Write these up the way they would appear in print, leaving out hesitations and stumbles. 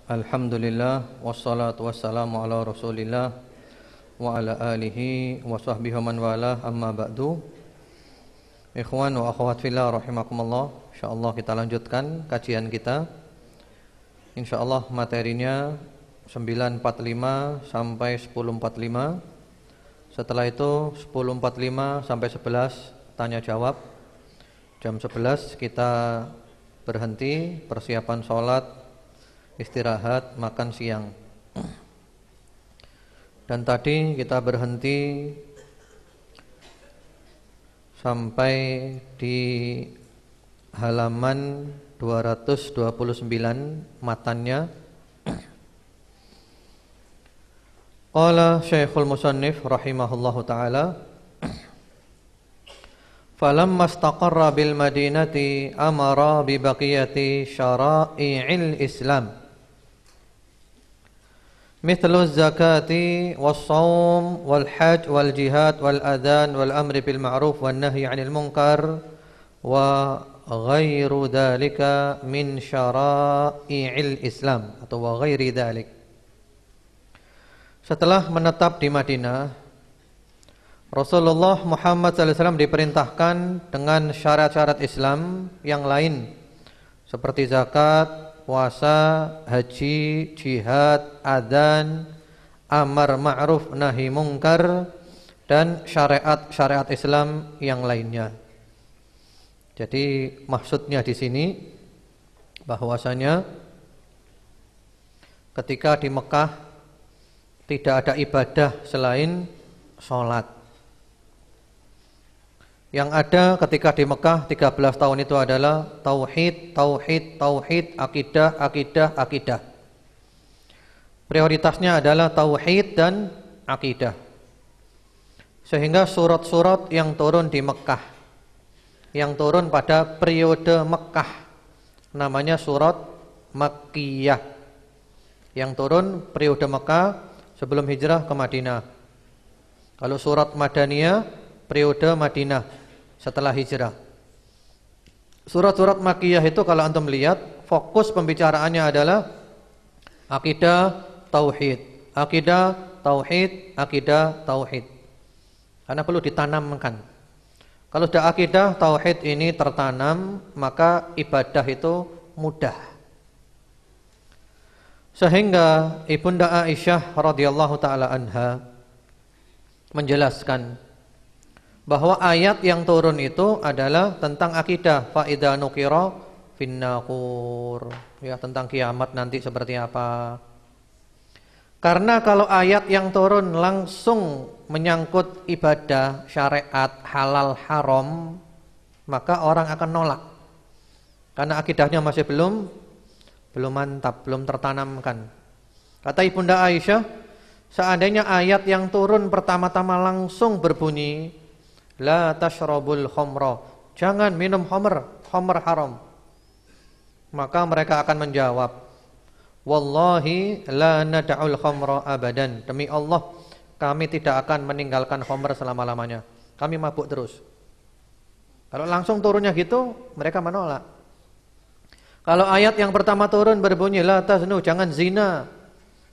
Alhamdulillah wassalatu wassalamu ala Rasulillah wa ala alihi wa sahbihi man wala amma ba'du. Ikhwan wa akhwat fillah rahimakumullah. Insyaallah kita lanjutkan kajian kita. Insyaallah materinya 9.45 sampai 10.45. Setelah itu 10.45 sampai 11 tanya jawab. Jam 11 kita berhenti persiapan sholat, istirahat, makan siang. Dan tadi kita berhenti sampai di halaman 229 matannya. Qala Syekhul Musannif rahimahullahu taala, falamma istaqarra bil madinati amara bi baqiyati syara'i'il Islam mithlu zakati was-shaum wal-hajj wal-jihad wal-adhan wal-amri bil ma'ruf wan-nahyi 'anil munkar wa ghairu dhalika min syara'i'il Islam atau wa ghairi dhalik. Setelah menetap di Madinah, Rasulullah Muhammad SAW diperintahkan dengan syarat-syarat Islam yang lain seperti zakat, puasa, haji, jihad, adzan, amar ma'ruf nahi mungkar, dan syariat-syariat Islam yang lainnya. Jadi maksudnya di sini bahwasanya ketika di Mekah tidak ada ibadah selain sholat. Yang ada ketika di Mekah 13 tahun itu adalah tauhid, tauhid, tauhid, akidah, akidah, akidah. Prioritasnya adalah tauhid dan akidah. Sehingga surat-surat yang turun di Mekah, yang turun pada periode Mekah, namanya surat Makkiyah. Yang turun periode Mekah sebelum hijrah ke Madinah. Kalau surat Madaniyah periode Madinah setelah hijrah. Surat-surat Makkiyah itu kalau antum lihat fokus pembicaraannya adalah akidah, tauhid, akidah, tauhid, akidah, tauhid. Karena perlu ditanamkan. Kalau sudah akidah, tauhid ini tertanam, maka ibadah itu mudah. Sehingga Ibunda Aisyah radhiyallahu taala anha menjelaskan bahwa ayat yang turun itu adalah tentang akidah, fa idza nuqira fin naqur, ya, tentang kiamat nanti seperti apa. Karena kalau ayat yang turun langsung menyangkut ibadah, syariat, halal, haram, maka orang akan nolak. Karena akidahnya masih belum mantap, belum tertanamkan. Kata Ibunda Aisyah, seandainya ayat yang turun pertama-tama langsung berbunyi la tashrabul khamra, jangan minum khamr haram, maka mereka akan menjawab, wallahi la nad'ul khamra abadan, demi Allah kami tidak akan meninggalkan khamr selama-lamanya, kami mabuk terus. Kalau langsung turunnya gitu, mereka menolak. Kalau ayat yang pertama turun berbunyi la taznu, jangan zina,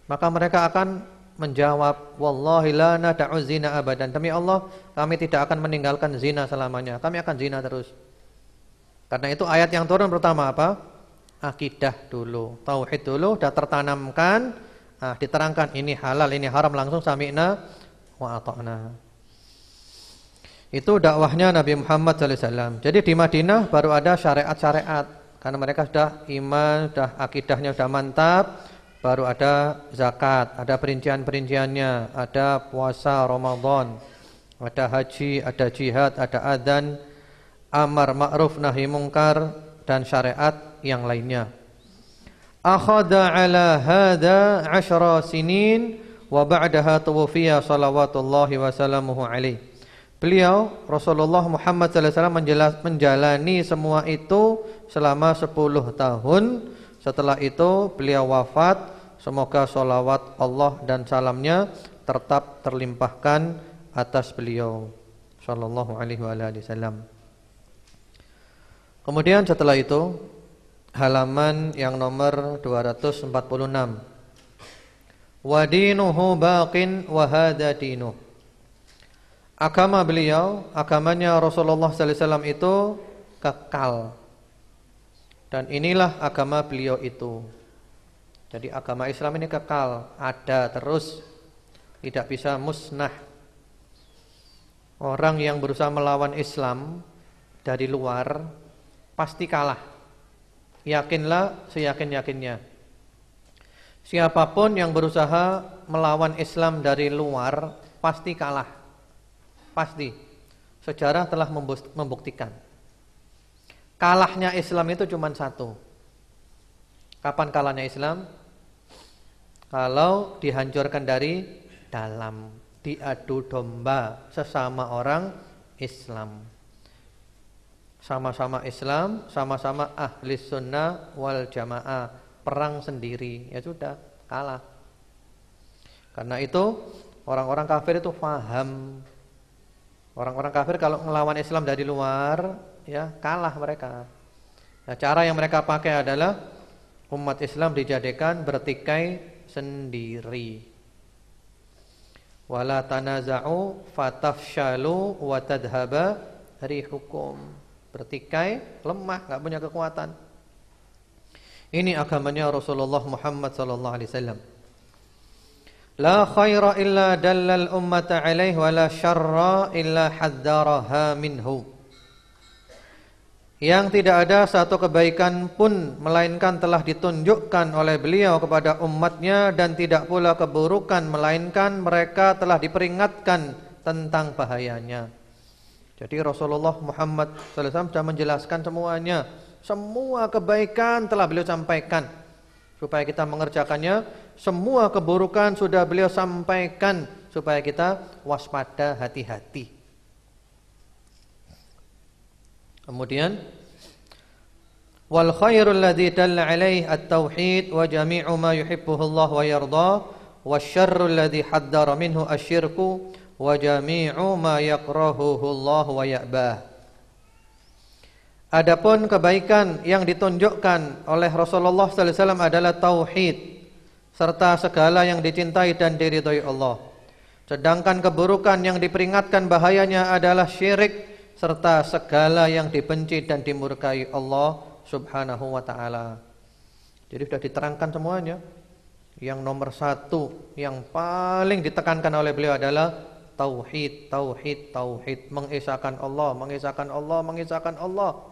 maka mereka akan menjawab, wallahi la nad'u zina abadan, demi Allah kami tidak akan meninggalkan zina selamanya, kami akan zina terus. Karena itu ayat yang turun pertama apa? Akidah dulu, tauhid dulu, sudah tertanamkan, diterangkan ini halal, ini haram, langsung sami'na wa ata'na. Itu dakwahnya Nabi Muhammad SAW. Jadi di Madinah baru ada syariat-syariat, karena mereka sudah iman, sudah akidahnya sudah mantap. Baru ada zakat, ada perincian-perinciannya, ada puasa Ramadan, ada haji, ada jihad, ada adzan, amar ma'ruf nahi mungkar, dan syariat yang lainnya. Akhadha ala hadha 10 sinin wa ba'daha tuwfiya salawatullahi wa salamuhu alaihi. Beliau Rasulullah Muhammad SAW menjalani semua itu selama 10 tahun. Setelah itu beliau wafat. Semoga sholawat Allah dan salamnya tetap terlimpahkan atas beliau sallallahu alaihi wasallam. Kemudian setelah itu halaman yang nomor 246. Wa dinuhu baqin wa hadha dinuh. Agama beliau, agamanya Rasulullah sallallahu alaihi wasallam itu kekal. Dan inilah agama beliau itu. Jadi agama Islam ini kekal, ada terus, tidak bisa musnah. Orang yang berusaha melawan Islam dari luar pasti kalah. Yakinlah seyakin-yakinnya. Siapapun yang berusaha melawan Islam dari luar pasti kalah. Pasti. Sejarah telah membuktikan. Kalahnya Islam itu cuma satu. Kapan kalahnya Islam? Kalau dihancurkan dari dalam, diadu domba sesama orang Islam. Sama-sama Islam, sama-sama ahli sunnah wal jamaah, perang sendiri, ya sudah kalah. Karena itu orang-orang kafir itu paham. Orang-orang kafir kalau melawan Islam dari luar, ya kalah mereka. Nah, cara yang mereka pakai adalah umat Islam dijadikan bertikai sendiri. Wala tanaza'u fatafshalu wa tadhhaba rihukum. Bertikai, lemah, enggak punya kekuatan. Ini agamanya Rasulullah Muhammad sallallahu alaihi wasallam. La khaira illa dallal ummata alaihi wa la syarra illa hadzaraha minhu. Yang tidak ada satu kebaikan pun melainkan telah ditunjukkan oleh beliau kepada umatnya, dan tidak pula keburukan melainkan mereka telah diperingatkan tentang bahayanya. Jadi Rasulullah Muhammad SAW sudah menjelaskan semuanya. Semua kebaikan telah beliau sampaikan supaya kita mengerjakannya. Semua keburukan sudah beliau sampaikan supaya kita waspada, hati-hati. Kemudian wal khairul ladzi dalla alaihi at-tauhid wa jami'u ma yuhibbuhu Allah wa yarda, wasyarrul ladzi haddara minhu asyirku wa jami'u ma yakrahuhu Allah wa ya'bah. Adapun kebaikan yang ditunjukkan oleh Rasulullah sallallahu alaihi wasallam adalah tauhid serta segala yang dicintai dan diridhai Allah. Sedangkan keburukan yang diperingatkan bahayanya adalah syirik serta segala yang dibenci dan dimurkai Allah Subhanahu wa ta'ala. Jadi sudah diterangkan semuanya. Yang nomor satu, yang paling ditekankan oleh beliau adalah tauhid, tauhid, tauhid. Mengesahkan Allah, mengesahkan Allah, mengesahkan Allah.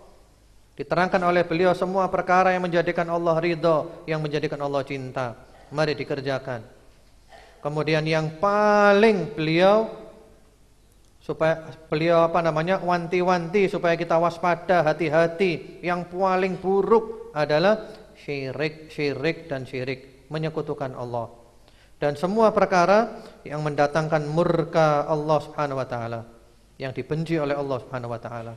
Diterangkan oleh beliau semua perkara yang menjadikan Allah ridha, yang menjadikan Allah cinta. Mari dikerjakan. Kemudian yang paling supaya beliau wanti-wanti supaya kita waspada, hati-hati. Yang paling buruk adalah syirik dan syirik, menyekutukan Allah. Dan semua perkara yang mendatangkan murka Allah Subhanahu wa taala, yang dibenci oleh Allah Subhanahu wa taala.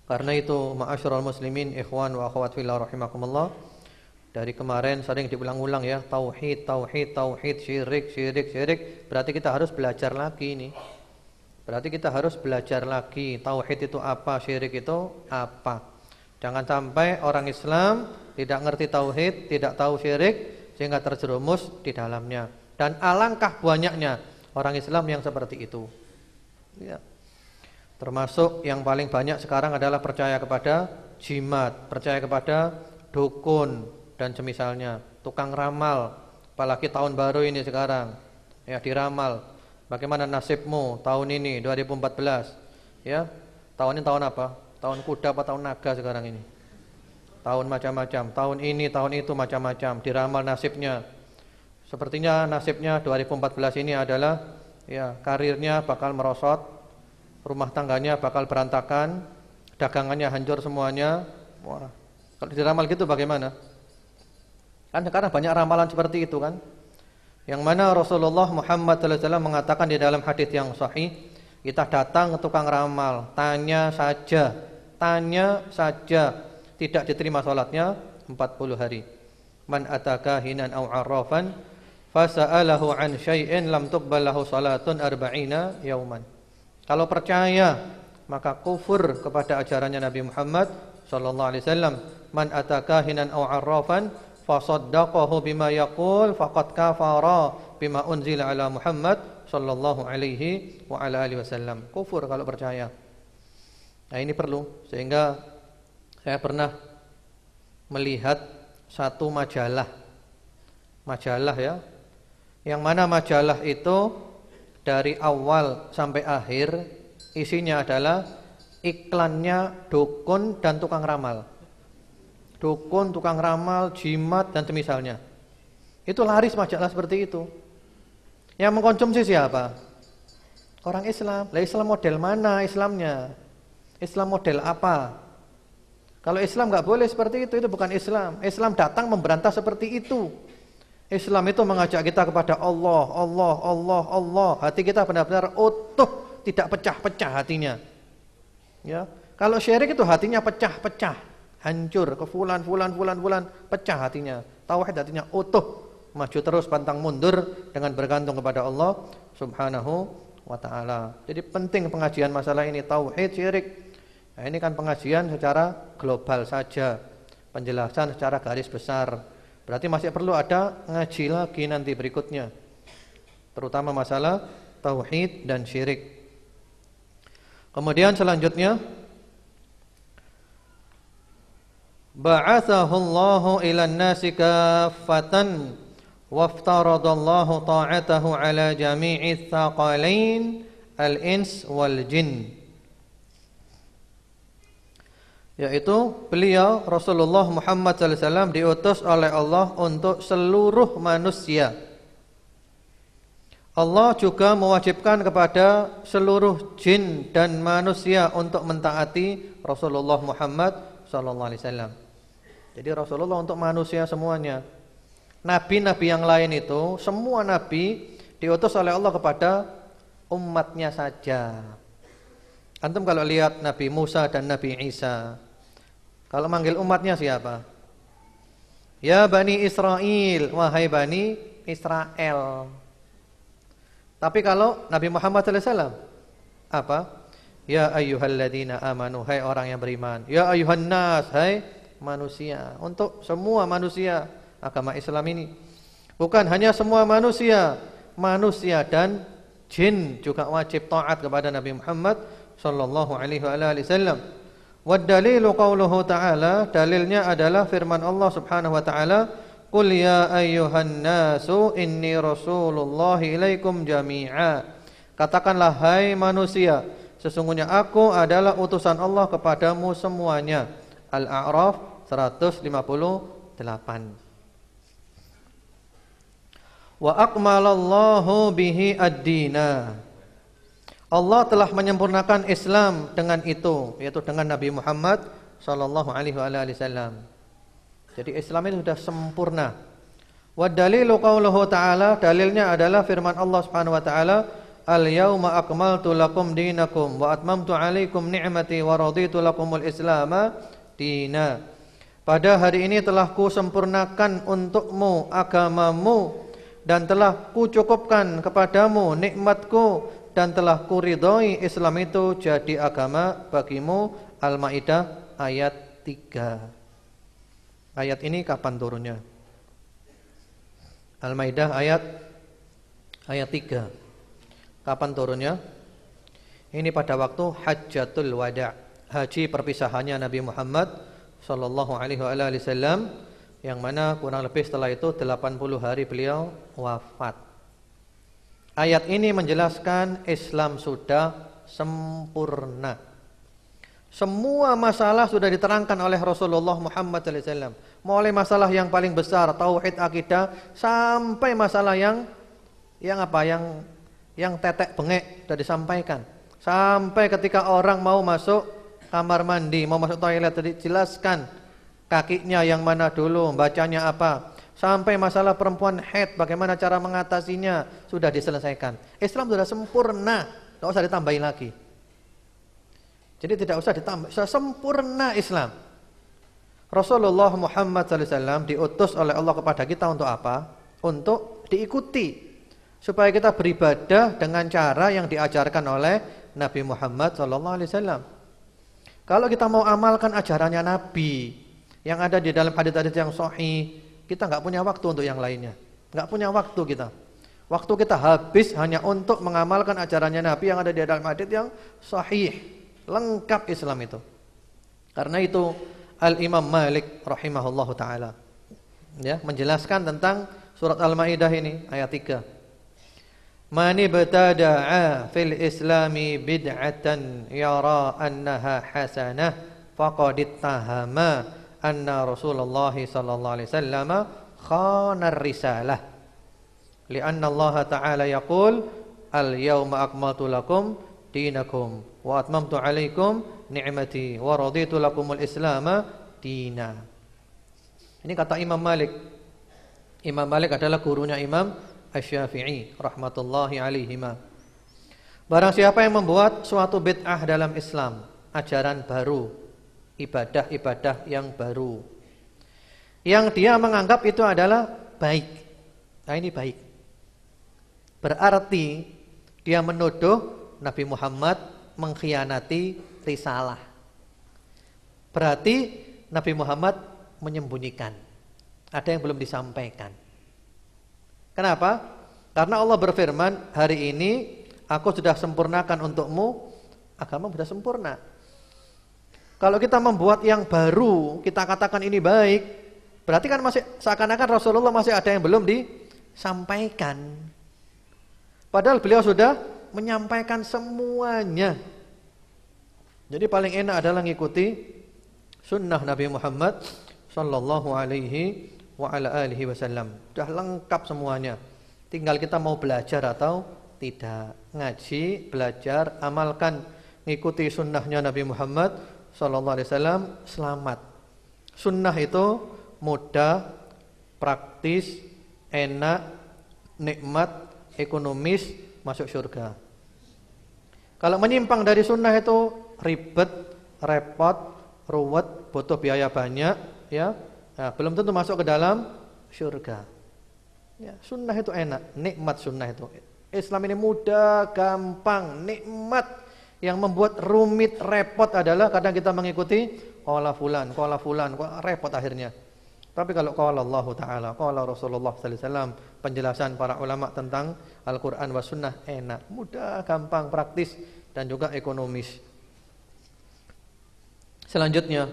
Karena itu, ma'asyiral muslimin, ikhwan wa akhwat fillah rahimakumullah, dari kemarin sering diulang-ulang ya, tauhid, tauhid, tauhid, syirik, syirik, syirik. Berarti kita harus belajar lagi nih. Berarti kita harus belajar lagi tauhid itu apa, syirik itu apa. Jangan sampai orang Islam tidak ngerti tauhid, tidak tahu syirik, sehingga terjerumus di dalamnya. Dan alangkah banyaknya orang Islam yang seperti itu. Ya. Termasuk yang paling banyak sekarang adalah percaya kepada jimat, percaya kepada dukun dan semisalnya, tukang ramal. Apalagi tahun baru ini sekarang, ya diramal. Bagaimana nasibmu tahun ini 2014? Ya, tahun ini tahun apa? Tahun kuda apa tahun naga sekarang ini? Tahun macam-macam. Tahun ini, tahun itu macam-macam. Diramal nasibnya. Sepertinya nasibnya 2014 ini adalah ya karirnya bakal merosot, rumah tangganya bakal berantakan, dagangannya hancur semuanya. Wah, kalau diramal gitu bagaimana? Kan sekarang banyak ramalan seperti itu kan? Yang mana Rasulullah Muhammad SAW mengatakan di dalam hadis yang sahih, kita datang ke tukang ramal, tanya saja, tidak diterima salatnya 40 hari. Man ataka hinan aw arrafan fasa'alahu an syai'in lam tuqbal lahu salatun 40 yauman. Kalau percaya maka kufur kepada ajarannya Nabi Muhammad sallallahu alaihi wasallam, "Man atakahinan aw 'arrafan fasaddaqahu bima yaqul faqad kafara bima unzila ala Muhammad sallallahu alaihi wa ala alihi wasallam." Kufur kalau percaya. Nah, ini perlu, sehingga saya pernah melihat satu majalah ya, yang mana majalah itu dari awal sampai akhir isinya adalah iklannya dukun dan tukang ramal. Dukun, tukang ramal, jimat dan semisalnya. Itu laris majalah seperti itu. Yang mengkonsumsi siapa? Orang Islam. Lah, Islam model mana Islamnya? Islam model apa? Kalau Islam nggak boleh seperti itu bukan Islam. Islam datang memberantas seperti itu. Islam itu mengajak kita kepada Allah, Allah, Allah, Allah. Hati kita benar-benar utuh, tidak pecah-pecah hatinya. Ya, kalau syirik itu hatinya pecah-pecah, hancur ke fulan, pecah hatinya. Tauhid hatinya utuh, maju terus pantang mundur dengan bergantung kepada Allah Subhanahu wa taala. Jadi penting pengajian masalah ini, tauhid, syirik. Nah, ini kan pengajian secara global saja, penjelasan secara garis besar. Berarti masih perlu ada ngaji lagi nanti berikutnya, terutama masalah tauhid dan syirik. Kemudian selanjutnya, ba'athahu Allahu ilan nasi kaffatan waftaradallahu ta'atahu ala jami'i tsaqalain al-ins wal jin. Yaitu beliau Rasulullah Muhammad SAW diutus oleh Allah untuk seluruh manusia. Allah juga mewajibkan kepada seluruh jin dan manusia untuk mentaati Rasulullah Muhammad SAW. Jadi Rasulullah untuk manusia semuanya. Nabi-nabi yang lain itu, semua nabi diutus oleh Allah kepada umatnya saja. Antum kalau lihat Nabi Musa dan Nabi Isa, kalau manggil umatnya siapa? Ya Bani Israel, wahai Bani Israel. Tapi kalau Nabi Muhammad SAW apa? Ya ayyuhalladzina amanu, hai orang yang beriman. Ya ayyuhan nas, hai manusia. Untuk semua manusia agama Islam ini. Bukan hanya semua manusia, manusia dan jin juga wajib taat kepada Nabi Muhammad sallallahu alaihi wasallam. Wad dalilu qauluhu ta'ala, dalilnya adalah firman Allah Subhanahu wa taala, "Qul ya ayyuhan nasu inni rasulullahi ilaikum jami'a." Katakanlah hai manusia, sesungguhnya aku adalah utusan Allah kepadamu semuanya. Al-A'raf 158. Wa akmalallahu bihi ad-dina. Allah telah menyempurnakan Islam dengan itu, yaitu dengan Nabi Muhammad sallallahu alaihi wasallam. Jadi Islam itu sudah sempurna. Wa dalilu qauluhu ta'ala, dalilnya adalah firman Allah Subhanahu wa taala, "Al-yauma akmaltu lakum dinakum wa atmamtu 'alaikum ni'mati wa raditu lakumul Islama dina." Pada hari ini telah kusempurnakan untukmu agamamu dan telah kucukupkan kepadamu nikmatku dan telah kuridhoi Islam itu jadi agama bagimu. Al-Maidah ayat 3. Ayat ini kapan turunnya? Al-Maidah ayat 3. Kapan turunnya? Ini pada waktu Hajjatul Wada', haji perpisahannya Nabi Muhammad sallallahu alaihi wasallam, yang mana kurang lebih setelah itu 80 hari beliau wafat. Ayat ini menjelaskan Islam sudah sempurna. Semua masalah sudah diterangkan oleh Rasulullah Muhammad SAW. Mulai masalah yang paling besar, tauhid akidah, sampai masalah yang tetek bengek sudah disampaikan. Sampai ketika orang mau masuk kamar mandi, mau masuk toilet, dijelaskan kakinya yang mana dulu, bacanya apa. Sampai masalah perempuan haid, bagaimana cara mengatasinya, sudah diselesaikan. Islam sudah sempurna, tidak usah ditambahin lagi. Jadi tidak usah ditambah, sudah sempurna Islam. Rasulullah Muhammad SAW diutus oleh Allah kepada kita untuk apa? Untuk diikuti, supaya kita beribadah dengan cara yang diajarkan oleh Nabi Muhammad SAW. Kalau kita mau amalkan ajarannya Nabi yang ada di dalam hadits-hadits yang sahih, kita nggak punya waktu untuk yang lainnya. Nggak punya waktu kita. Waktu kita habis hanya untuk mengamalkan ajarannya Nabi yang ada di dalam hadits yang sahih. Lengkap Islam itu. Karena itu Al-Imam Malik rahimahullahu taala ya menjelaskan tentang surat Al-Maidah ini ayat 3. Man ibtada'a fil islami bid'atan yara annaha hasanah faqad ittahama anna Rasulullah sallallahu alaihi wasallam khana ar-risalah. Li'anna Allah ta'ala yaqul al-yawma akmaltu lakum dinakum wa atmamtu 'alaikum ni'mati wa raditu lakumul islama dina. Ini kata Imam Malik. Imam Malik adalah gurunya Imam Asy-Syafi'i rahmatullahi alaihima. Barang siapa yang membuat suatu bid'ah dalam Islam, ajaran baru, ibadah-ibadah yang baru, yang dia menganggap itu adalah baik. Nah, ini baik. Berarti dia menuduh Nabi Muhammad mengkhianati risalah. Berarti Nabi Muhammad menyembunyikan. Ada yang belum disampaikan. Kenapa? Karena Allah berfirman, hari ini aku sudah sempurnakan untukmu, agama sudah sempurna. Kalau kita membuat yang baru, kita katakan ini baik, berarti kan masih seakan-akan Rasulullah masih ada yang belum disampaikan. Padahal beliau sudah menyampaikan semuanya. Jadi paling enak adalah mengikuti sunnah Nabi Muhammad sallallahu alaihi wa ala alihi wasallam. Sudah lengkap semuanya. Tinggal kita mau belajar atau tidak. Ngaji, belajar, amalkan, ngikuti sunnahnya Nabi Muhammad sallallahu alaihi wasallam, selamat. Sunnah itu mudah, praktis, enak, nikmat, ekonomis, masuk surga. Kalau menyimpang dari sunnah itu ribet, repot, ruwet, butuh biaya banyak, ya. Nah, belum tentu masuk ke dalam surga. Ya, sunnah itu enak, nikmat sunnah itu. Islam ini mudah, gampang, nikmat. Yang membuat rumit, repot adalah kadang kita mengikuti qala fulan, repot akhirnya. Tapi kalau qala Allah Ta'ala, qala Rasulullah sallallahu alaihi wasallam, penjelasan para ulama tentang Al-Qur'an wa sunnah enak, mudah, gampang, praktis dan juga ekonomis. Selanjutnya,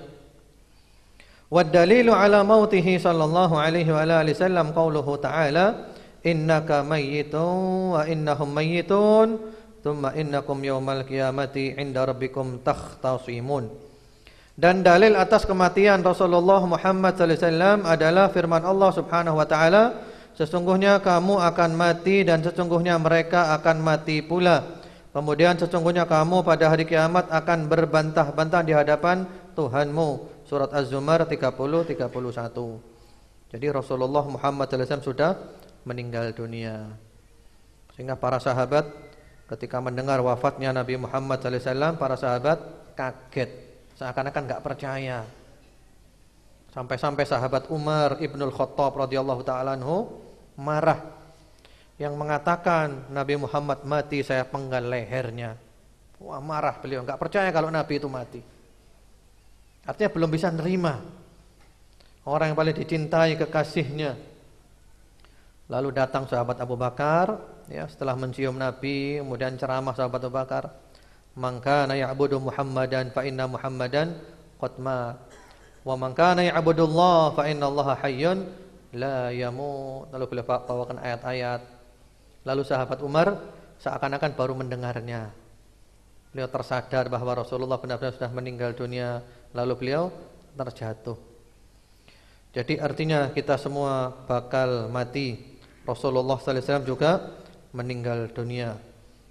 wad dalilu ala mautihi sallallahu alaihi wa alihi wasallam qauluhu ta'ala innaka mayyitun wa innahum mayyitun thumma innakum yaumal qiyamati 'inda rabbikum takhtasimun. Dan dalil atas kematian Rasulullah Muhammad sallallahu alaihi wasallam adalah firman Allah Subhanahu wa taala, sesungguhnya kamu akan mati dan sesungguhnya mereka akan mati pula. Kemudian sesungguhnya kamu pada hari kiamat akan berbantah-bantah di hadapan Tuhanmu. Surat Az-Zumar 30-31. Jadi Rasulullah Muhammad SAW sudah meninggal dunia. Sehingga para sahabat ketika mendengar wafatnya Nabi Muhammad SAW, para sahabat kaget, seakan-akan enggak percaya. Sampai-sampai sahabat Umar Ibnul Khattab radhiyallahu taala anhu marah, yang mengatakan Nabi Muhammad mati saya penggal lehernya. Wah, marah beliau, enggak percaya kalau Nabi itu mati. Artinya belum bisa nerima orang yang paling dicintai kekasihnya. Lalu datang sahabat Abu Bakar, ya, setelah mencium Nabi, kemudian ceramah sahabat Abu Bakar, "Man kana ya'budu Muhammadan fa inna Muhammadan qad mat, wa man kana ya'budullah fa innallaha hayyun la yamut." Lalu beliau bawakan ayat-ayat. Lalu sahabat Umar seakan-akan baru mendengarnya. Beliau tersadar bahwa Rasulullah benar-benar sudah meninggal dunia. Lalu beliau terjatuh. Jadi artinya kita semua bakal mati. Rasulullah sallallahu alaihi wasallam juga meninggal dunia.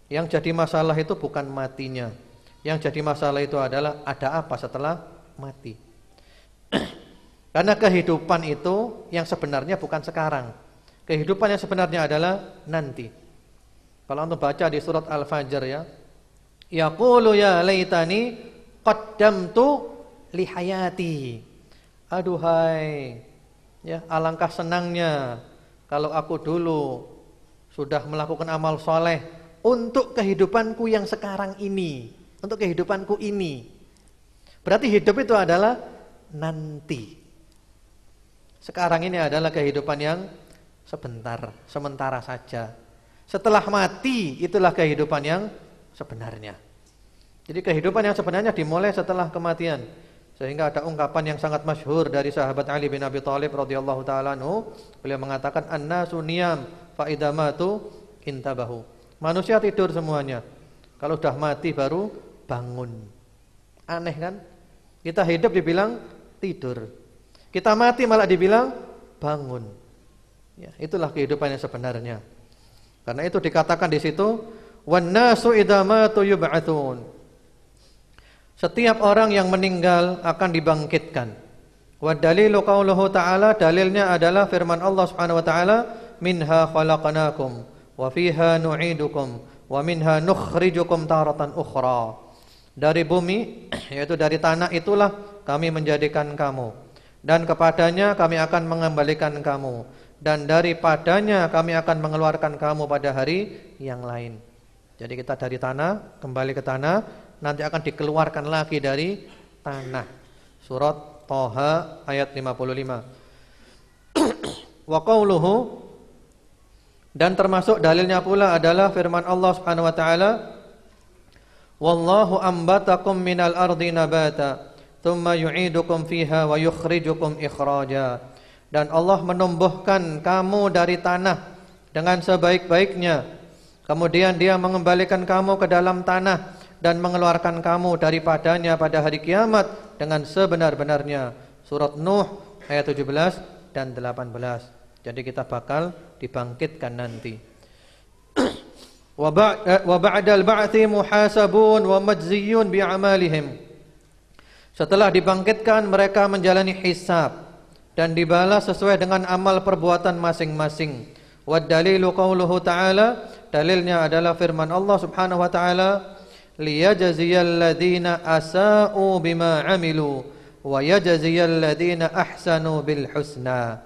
Yang jadi masalah itu bukan matinya. Yang jadi masalah itu adalah ada apa setelah mati. Karena kehidupan itu yang sebenarnya bukan sekarang. Kehidupan yang sebenarnya adalah nanti. Kalau antum baca di surat Al-Fajr, ya, yaqulu ya laitani qaddamtu li hayati. Aduhai, ya, alangkah senangnya kalau aku dulu sudah melakukan amal soleh untuk kehidupanku yang sekarang ini, untuk kehidupanku ini. Berarti hidup itu adalah nanti. Sekarang ini adalah kehidupan yang sebentar, sementara saja. Setelah mati itulah kehidupan yang sebenarnya. Jadi kehidupan yang sebenarnya dimulai setelah kematian. Sehingga ada ungkapan yang sangat masyhur dari sahabat Ali bin Abi Thalib radhiyallahu taala anhu, beliau mengatakan annasu niyam fa idza matu intabahu. Manusia tidur semuanya. Kalau sudah mati baru bangun. Aneh kan? Kita hidup dibilang tidur. Kita mati malah dibilang bangun. Ya, itulah kehidupan yang sebenarnya. Karena itu dikatakan di situ wan nasu idza matu yub'atsun. Setiap orang yang meninggal akan dibangkitkan. Wa dalilu qauluhu ta'ala, dalilnya adalah firman Allah Subhanahu wa taala, minha khalaqnakum wa fiha nu'idukum wa minha nukhrijukum taratan ukhra. Dari bumi, yaitu dari tanah itulah kami menjadikan kamu, dan kepadanya kami akan mengembalikan kamu, dan daripadanya kami akan mengeluarkan kamu pada hari yang lain. Jadi kita dari tanah kembali ke tanah, nanti akan dikeluarkan lagi dari tanah. Surat Thaha ayat 55. Wa qauluhu, dan termasuk dalilnya pula adalah firman Allah Subhanahu wa taala, wallahu ambatakum minal ardi nabata thumma yu'idukum fiha wa yukhrijukum ikhraja. Dan Allah menumbuhkan kamu dari tanah dengan sebaik-baiknya, kemudian Dia mengembalikan kamu ke dalam tanah dan mengeluarkan kamu daripadanya pada hari kiamat dengan sebenar-benarnya. Surat Nuh ayat 17 dan 18. Jadi kita bakal dibangkitkan nanti. Wa ba'dal ba'thi muhasabun wa majziyun bi'amalihim. Setelah dibangkitkan mereka menjalani hisab dan dibalas sesuai dengan amal perbuatan masing-masing. Wa dalilu qauluhu ta'ala, dalilnya adalah firman Allah Subhanahu wa taala, liyajziyal ladzina asa'u bima 'amilu wa yajziyal ladzina ahsanu bil husna.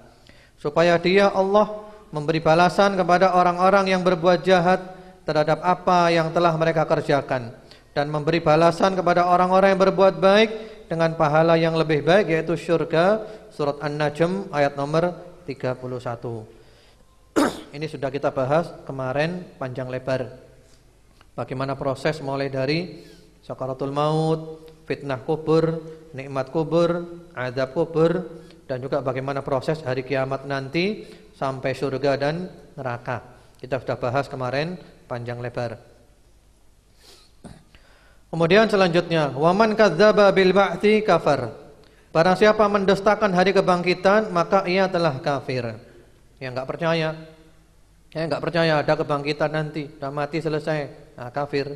Supaya Dia Allah memberi balasan kepada orang-orang yang berbuat jahat terhadap apa yang telah mereka kerjakan, dan memberi balasan kepada orang-orang yang berbuat baik dengan pahala yang lebih baik, yaitu syurga. Surat An-Najm ayat nomor 31. Ini sudah kita bahas kemarin panjang lebar. Bagaimana proses mulai dari sakaratul maut, fitnah kubur, nikmat kubur, azab kubur, dan juga bagaimana proses hari kiamat nanti sampai surga dan neraka. Kita sudah bahas kemarin panjang lebar. Kemudian selanjutnya, waman kadzdzaba bil ba'tsi kafar. Barang siapa mendustakan hari kebangkitan, maka ia telah kafir. Yang enggak percaya, enggak percaya ada kebangkitan nanti, sudah mati selesai, nah, kafir.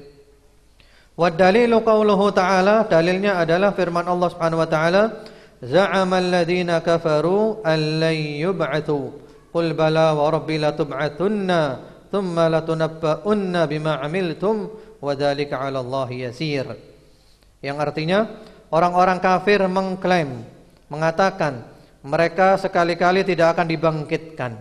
Wa dalilu qauluhu ta'ala, dalilnya adalah firman Allah Subhanahu wa taala, za'amal ladzina kafaru allan yub'atsu qul bala wa rabbi latub'atsunna thumma latunabba'unna bima 'amiltum wa dzalika 'ala Allahi yasir. Yang artinya orang-orang kafir mengklaim, mengatakan mereka sekali-kali tidak akan dibangkitkan.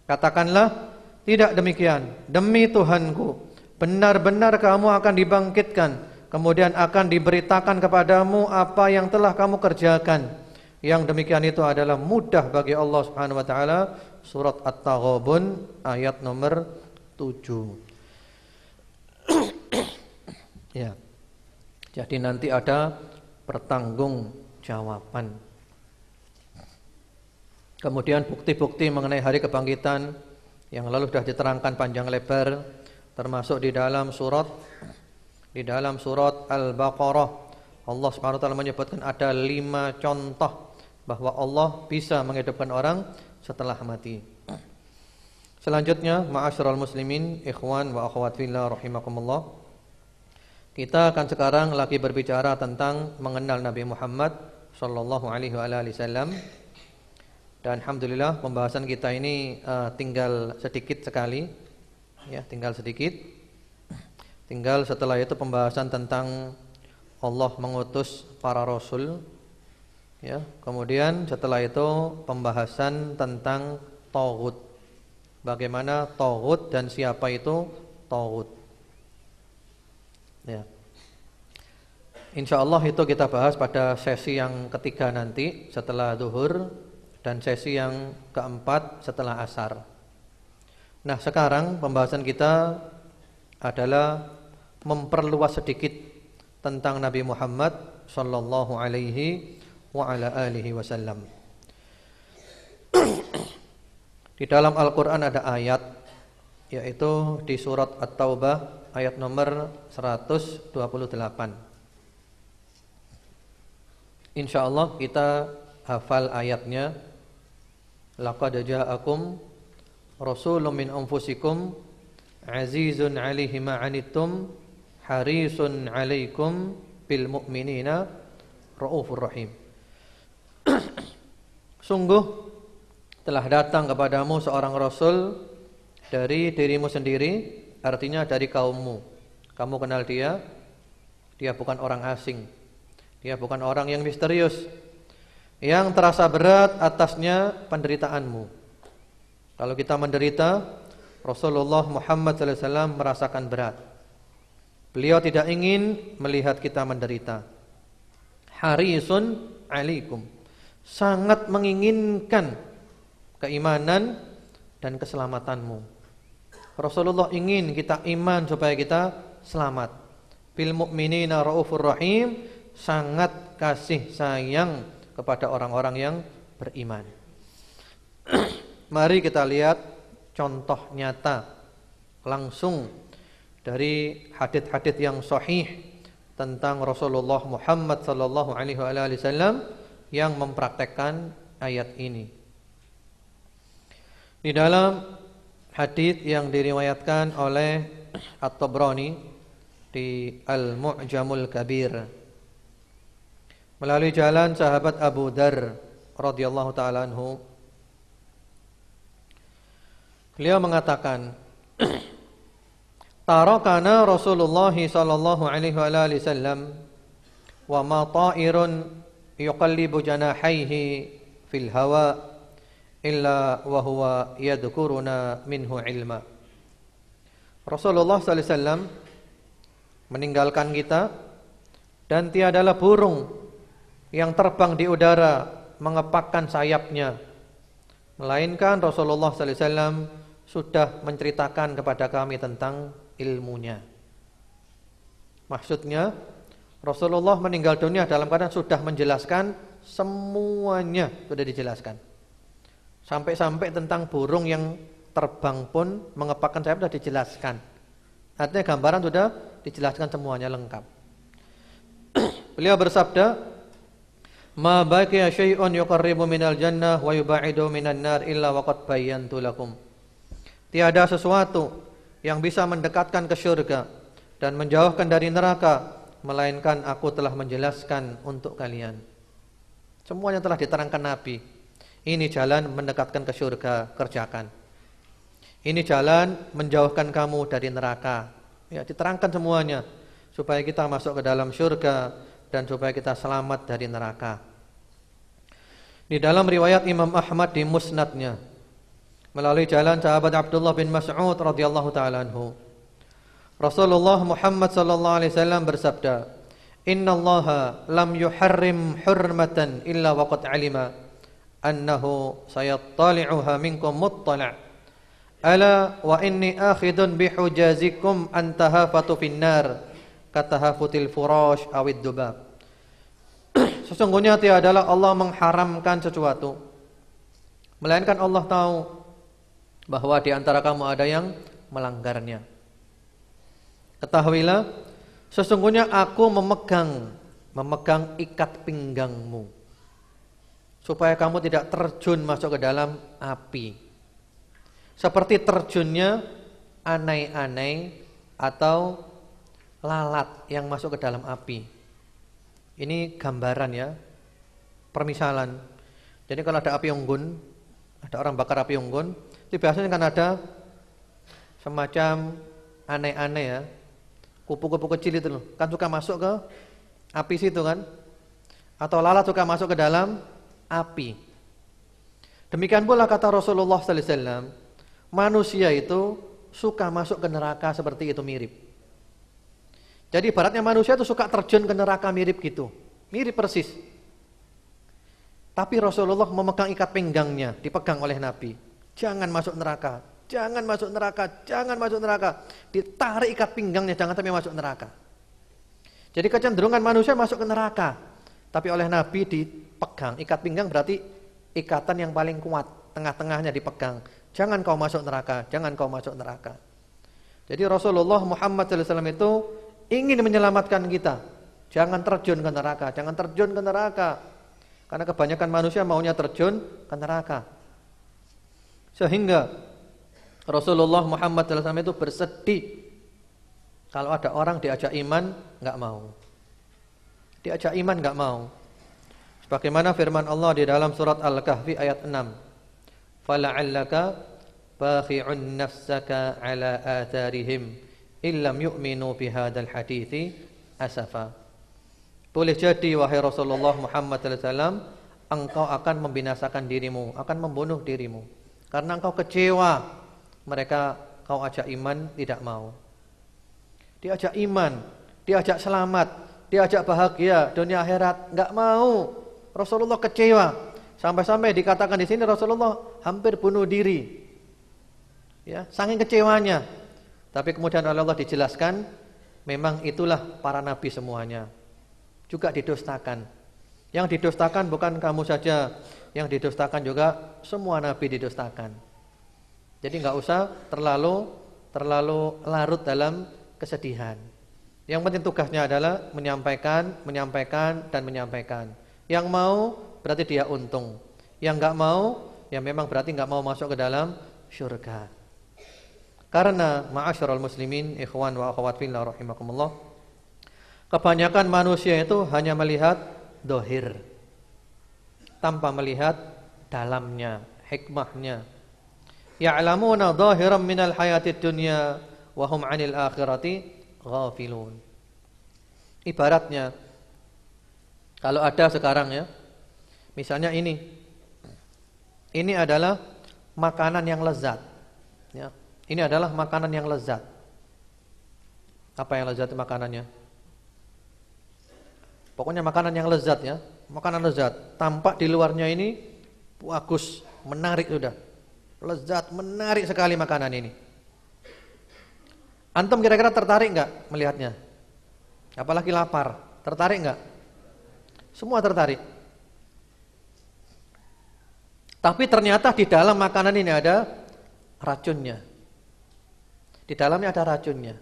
Katakanlah, tidak demikian, demi Tuhanku, benar-benar kamu akan dibangkitkan, kemudian akan diberitakan kepadamu apa yang telah kamu kerjakan. Yang demikian itu adalah mudah bagi Allah Subhanahu wa taala. Surat At-Taghabun ayat nomor 7. Ya. Jadi nanti ada pertanggungjawaban. Kemudian bukti-bukti mengenai hari kebangkitan yang lalu sudah diterangkan panjang lebar, termasuk di dalam surat Al-Baqarah. Allah Subhanahu wa taala menyebutkan ada 5 contoh bahwa Allah bisa menghidupkan orang setelah mati. Selanjutnya, ma'asyiral muslimin, ikhwan wa akhwat fillah rahimakumullah. Kita akan sekarang lagi berbicara tentang mengenal Nabi Muhammad sallallahu alaihi wasallam. Dan alhamdulillah pembahasan kita ini tinggal sedikit sekali. Ya, tinggal sedikit. Tinggal setelah itu pembahasan tentang Allah mengutus para rasul. Ya, kemudian setelah itu pembahasan tentang taghut. Bagaimana taghut dan siapa itu taghut. Ya. Insyaallah itu kita bahas pada sesi yang ketiga nanti setelah zuhur dan sesi yang keempat setelah asar. Nah, sekarang pembahasan kita adalah memperluas sedikit tentang Nabi Muhammad sallallahu alaihi wa ala alihi wasallam. Di dalam Al-Qur'an ada ayat, yaitu di surat At-Taubah ayat nomor 128. Insyaallah kita hafal ayatnya. Laqad ja'akum rasulun min anfusikum azizun 'alaihi ma 'anittum harisun 'alaikum bil mu'minina raufur rahim. Sungguh telah datang kepadamu seorang rasul dari dirimu sendiri, artinya dari kaummu. Kamu kenal dia, dia bukan orang asing. Dia bukan orang yang misterius, yang terasa berat atasnya penderitaanmu. Kalau kita menderita, Rasulullah Muhammad SAW merasakan berat. Beliau tidak ingin melihat kita menderita. Harisun alaikum, sangat menginginkan keimanan dan keselamatanmu. Rasulullah ingin kita iman supaya kita selamat. Bil mu'minina raufur rahim, sangat kasih sayang kepada orang-orang yang beriman. Mari kita lihat contoh nyata langsung dari hadits-hadits yang sahih tentang Rasulullah Muhammad sallallahu alaihi wasallam yang mempraktekkan ayat ini. Di dalam hadits yang diriwayatkan oleh At-Tabrani di Al-Mu'jamul Kabir melalui jalan sahabat Abu Dzar radhiyallahu taala anhu, beliau mengatakan, tarakana Rasulullah sallallahu alaihi wasallam wa ma ta'irun yuqallibu janahaihi fil hawa illa wa huwa yadhkuruna minhu ilma. Rasulullah sallallahu alaihi wasallam meninggalkan kita dan tiadalah burung yang terbang di udara mengepakkan sayapnya, melainkan Rasulullah sallallahu alaihi wasallam sudah menceritakan kepada kami tentang ilmunya. Maksudnya Rasulullah meninggal dunia dalam keadaan sudah menjelaskan semuanya, sudah dijelaskan. Sampai-sampai tentang burung yang terbang pun mengepakkan sayap sudah dijelaskan. Artinya gambaran sudah dijelaskan semuanya lengkap. Beliau bersabda, ma baqiya syai'un yuqarribu minal jannah wa yubaidu minan nar illa waqad bayyantu lakum. Tiada sesuatu yang bisa mendekatkan ke syurga dan menjauhkan dari neraka melainkan aku telah menjelaskan untuk kalian. Semuanya telah diterangkan Nabi. Ini jalan mendekatkan ke syurga, kerjakan. Ini jalan menjauhkan kamu dari neraka. Ya, diterangkan semuanya supaya kita masuk ke dalam syurga dan supaya kita selamat dari neraka. Di dalam riwayat Imam Ahmad di Musnadnya melalui jalan sahabat Abdullah bin Mas'ud radhiyallahu taala anhu, Rasulullah Muhammad sallallahu alaihi wasallam bersabda, "Innallaha lam yuharrim hurmatan illa waqad alima annahu sayattali'uha minkum muttala'. Ala wa inni akhidun bihujazikum antahafatu finnar katahafutil furash awid dubab." Sesungguhnya tiadalah Allah mengharamkan sesuatu, melainkan Allah tahu bahwa di antara kamu ada yang melanggarnya. Ketahuilah, sesungguhnya aku memegang ikat pinggangmu supaya kamu tidak terjun masuk ke dalam api, seperti terjunnya anai-anai atau lalat yang masuk ke dalam api. Ini gambaran ya, permisalan. Jadi kalau ada api unggun, ada orang bakar api unggun, itu biasanya kan ada semacam aneh-aneh ya, kupu-kupu kecil itu loh, kan suka masuk ke api situ kan, atau lalat suka masuk ke dalam api. Demikian pula kata Rasulullah sallallahu alaihi wasallam, manusia itu suka masuk ke neraka seperti itu mirip. Jadi ibaratnya manusia itu suka terjun ke neraka mirip gitu. Mirip persis. Tapi Rasulullah memegang ikat pinggangnya, dipegang oleh Nabi. Jangan masuk neraka, jangan masuk neraka, jangan masuk neraka. Ditarik ikat pinggangnya, jangan sampai masuk neraka. Jadi kecenderungan manusia masuk ke neraka. Tapi oleh Nabi dipegang. Ikat pinggang berarti ikatan yang paling kuat. Tengah-tengahnya dipegang. Jangan kau masuk neraka, jangan kau masuk neraka. Jadi Rasulullah Muhammad SAW itu ingin menyelamatkan kita. Jangan terjun ke neraka, jangan terjun ke neraka. Karena kebanyakan manusia maunya terjun ke neraka. Sehingga Rasulullah Muhammad SAW itu bersedih kalau ada orang diajak iman enggak mau. Diajak iman enggak mau. Sebagaimana firman Allah di dalam surat Al-Kahfi ayat 6. Fala'allaka bakhi'un nafsaka ala atharihim illam yu'minu bihadzal hadithi asafa. Boleh jadi wahai Rasulullah Muhammad SAW, engkau akan membinasakan dirimu, akan membunuh dirimu. Karena engkau kecewa, mereka kau ajak iman tidak mau. Diajak iman, diajak selamat, diajak bahagia dunia akhirat, enggak mau. Rasulullah kecewa. Sampai-sampai dikatakan di sini Rasulullah hampir bunuh diri. Ya, saking kecewanya. Tapi kemudian oleh Allah dijelaskan, memang itulah para nabi semuanya. Juga didustakan. Yang didustakan bukan kamu saja, yang didustakan juga semua nabi didustakan. Jadi enggak usah terlalu larut dalam kesedihan. Yang penting tugasnya adalah menyampaikan dan menyampaikan. Yang mau berarti dia untung. Yang enggak mau ya memang berarti enggak mau masuk ke dalam syurga. Karena ma'asyiral muslimin, ikhwan wa akhwat fillah rahimakumullah, kebanyakan manusia itu hanya melihat dohir tanpa melihat dalamnya, hikmahnya. Ya'lamuna dhahiran minal hayatid dunya wa hum 'anil akhirati ghafilun. Ibaratnya kalau ada sekarang ya, misalnya ini adalah makanan yang lezat ya. Ini adalah makanan yang lezat. Apa yang lezat makanannya? Pokoknya makanan yang lezat ya. Makanan lezat. Tampak di luarnya ini bagus, menarik sudah. Lezat, menarik sekali makanan ini. Antum kira-kira tertarik enggak melihatnya? Apalagi lapar. Tertarik enggak? Semua tertarik. Tapi ternyata di dalam makanan ini ada racunnya. Di dalamnya ada racunnya.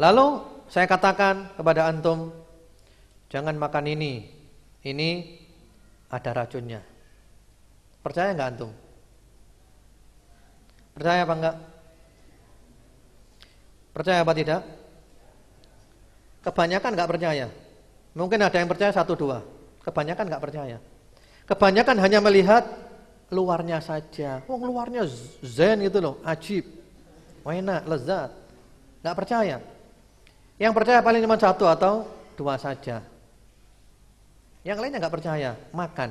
Lalu saya katakan kepada antum, jangan makan ini. Ini ada racunnya. Percaya enggak antum? Percaya apa enggak? Percaya apa tidak? Kebanyakan enggak percaya. Mungkin ada yang percaya 1, 2. Kebanyakan enggak percaya. Kebanyakan hanya melihat luarnya saja. Wong luarnya zen gitu loh, ajib, enak, lezat. Enggak percaya. Yang percaya paling cuma 1 atau 2 saja. Yang lainnya enggak percaya, makan.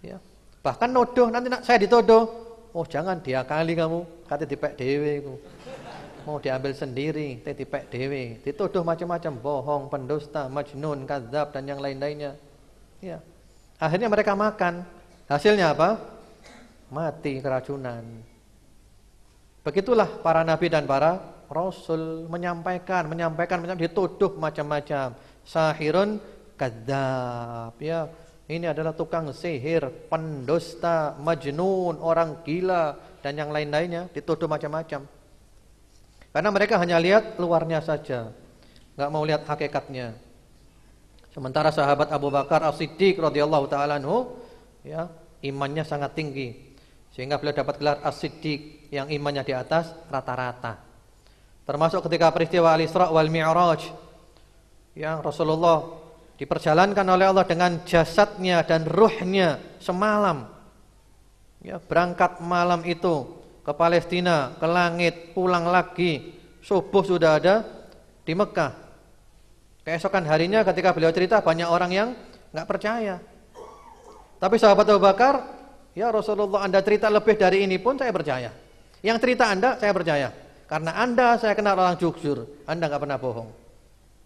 Ya. Bahkan nodoh, nanti saya ditodoh. Oh jangan diakali kamu, kate dipek dhewe iku. Mau diambil sendiri, dipek dhewe. Dituduh macam-macam, bohong, pendusta, majnun, kadzab dan yang lain-lainnya. Ya. Akhirnya mereka makan. Hasilnya apa? Mati keracunan. Begitulah para nabi dan para rasul menyampaikan, dituduh macam-macam. Sahirun kadzab, ya. Ini adalah tukang sihir, pendusta, majnun, orang gila dan yang lain-lainnya, dituduh macam-macam. Karena mereka hanya lihat luarnya saja, enggak mau lihat hakikatnya. Sementara sahabat Abu Bakar As-Siddiq radhiyallahu taala anhu, ya, imannya sangat tinggi sehingga beliau dapat gelar As-Siddiq yang imannya di atas rata-rata. Termasuk ketika peristiwa Al-Isra wal Mi'raj yang Rasulullah diperjalankan oleh Allah dengan jasadnya dan ruhnya semalam. Ya, berangkat malam itu ke Palestina, ke langit, pulang lagi, subuh sudah ada di Mekah. Keesokan harinya ketika beliau cerita banyak orang yang enggak percaya. Tapi sahabat Abu Bakar, ya Rasulullah Anda cerita lebih dari ini pun saya percaya. Yang cerita Anda saya percaya. Karena Anda saya kenal orang jujur, Anda nggak pernah bohong.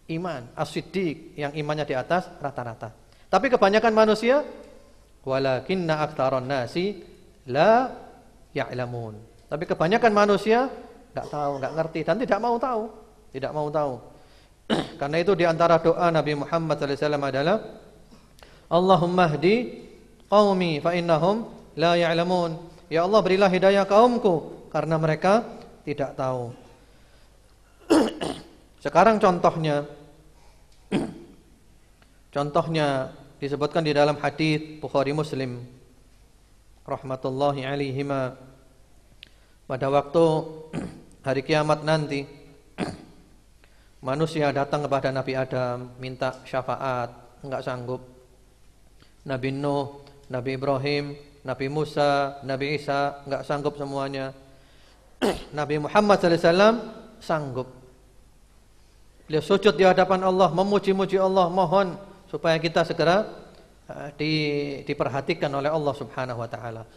Iman, as-siddiq, yang imannya di atas rata-rata. Tapi kebanyakan manusia, walakinna aktsaron nasi la ya'lamun. Tapi kebanyakan manusia nggak tahu, nggak ngerti dan tidak mau tahu, tidak mau tahu. Karena itu di antara doa Nabi Muhammad SAW adalah Allahumma hdi qaumi fa innahum la ya'lamun. Ya Allah, berilah hidayah kaumku karena mereka tidak tahu. Sekarang contohnya disebutkan di dalam hadis Bukhari Muslim rahmatullahi alaihima, pada waktu hari kiamat nanti manusia datang kepada Nabi Adam minta syafaat, enggak sanggup. Nabi Nuh, Nabi Ibrahim, Nabi Musa, Nabi Isa enggak sanggup semuanya. Nabi Muhammad SAW sanggup. Beliau sujud di hadapan Allah, memuji-muji Allah, mohon supaya kita segera diperhatikan oleh Allah Subhanahu wa taala.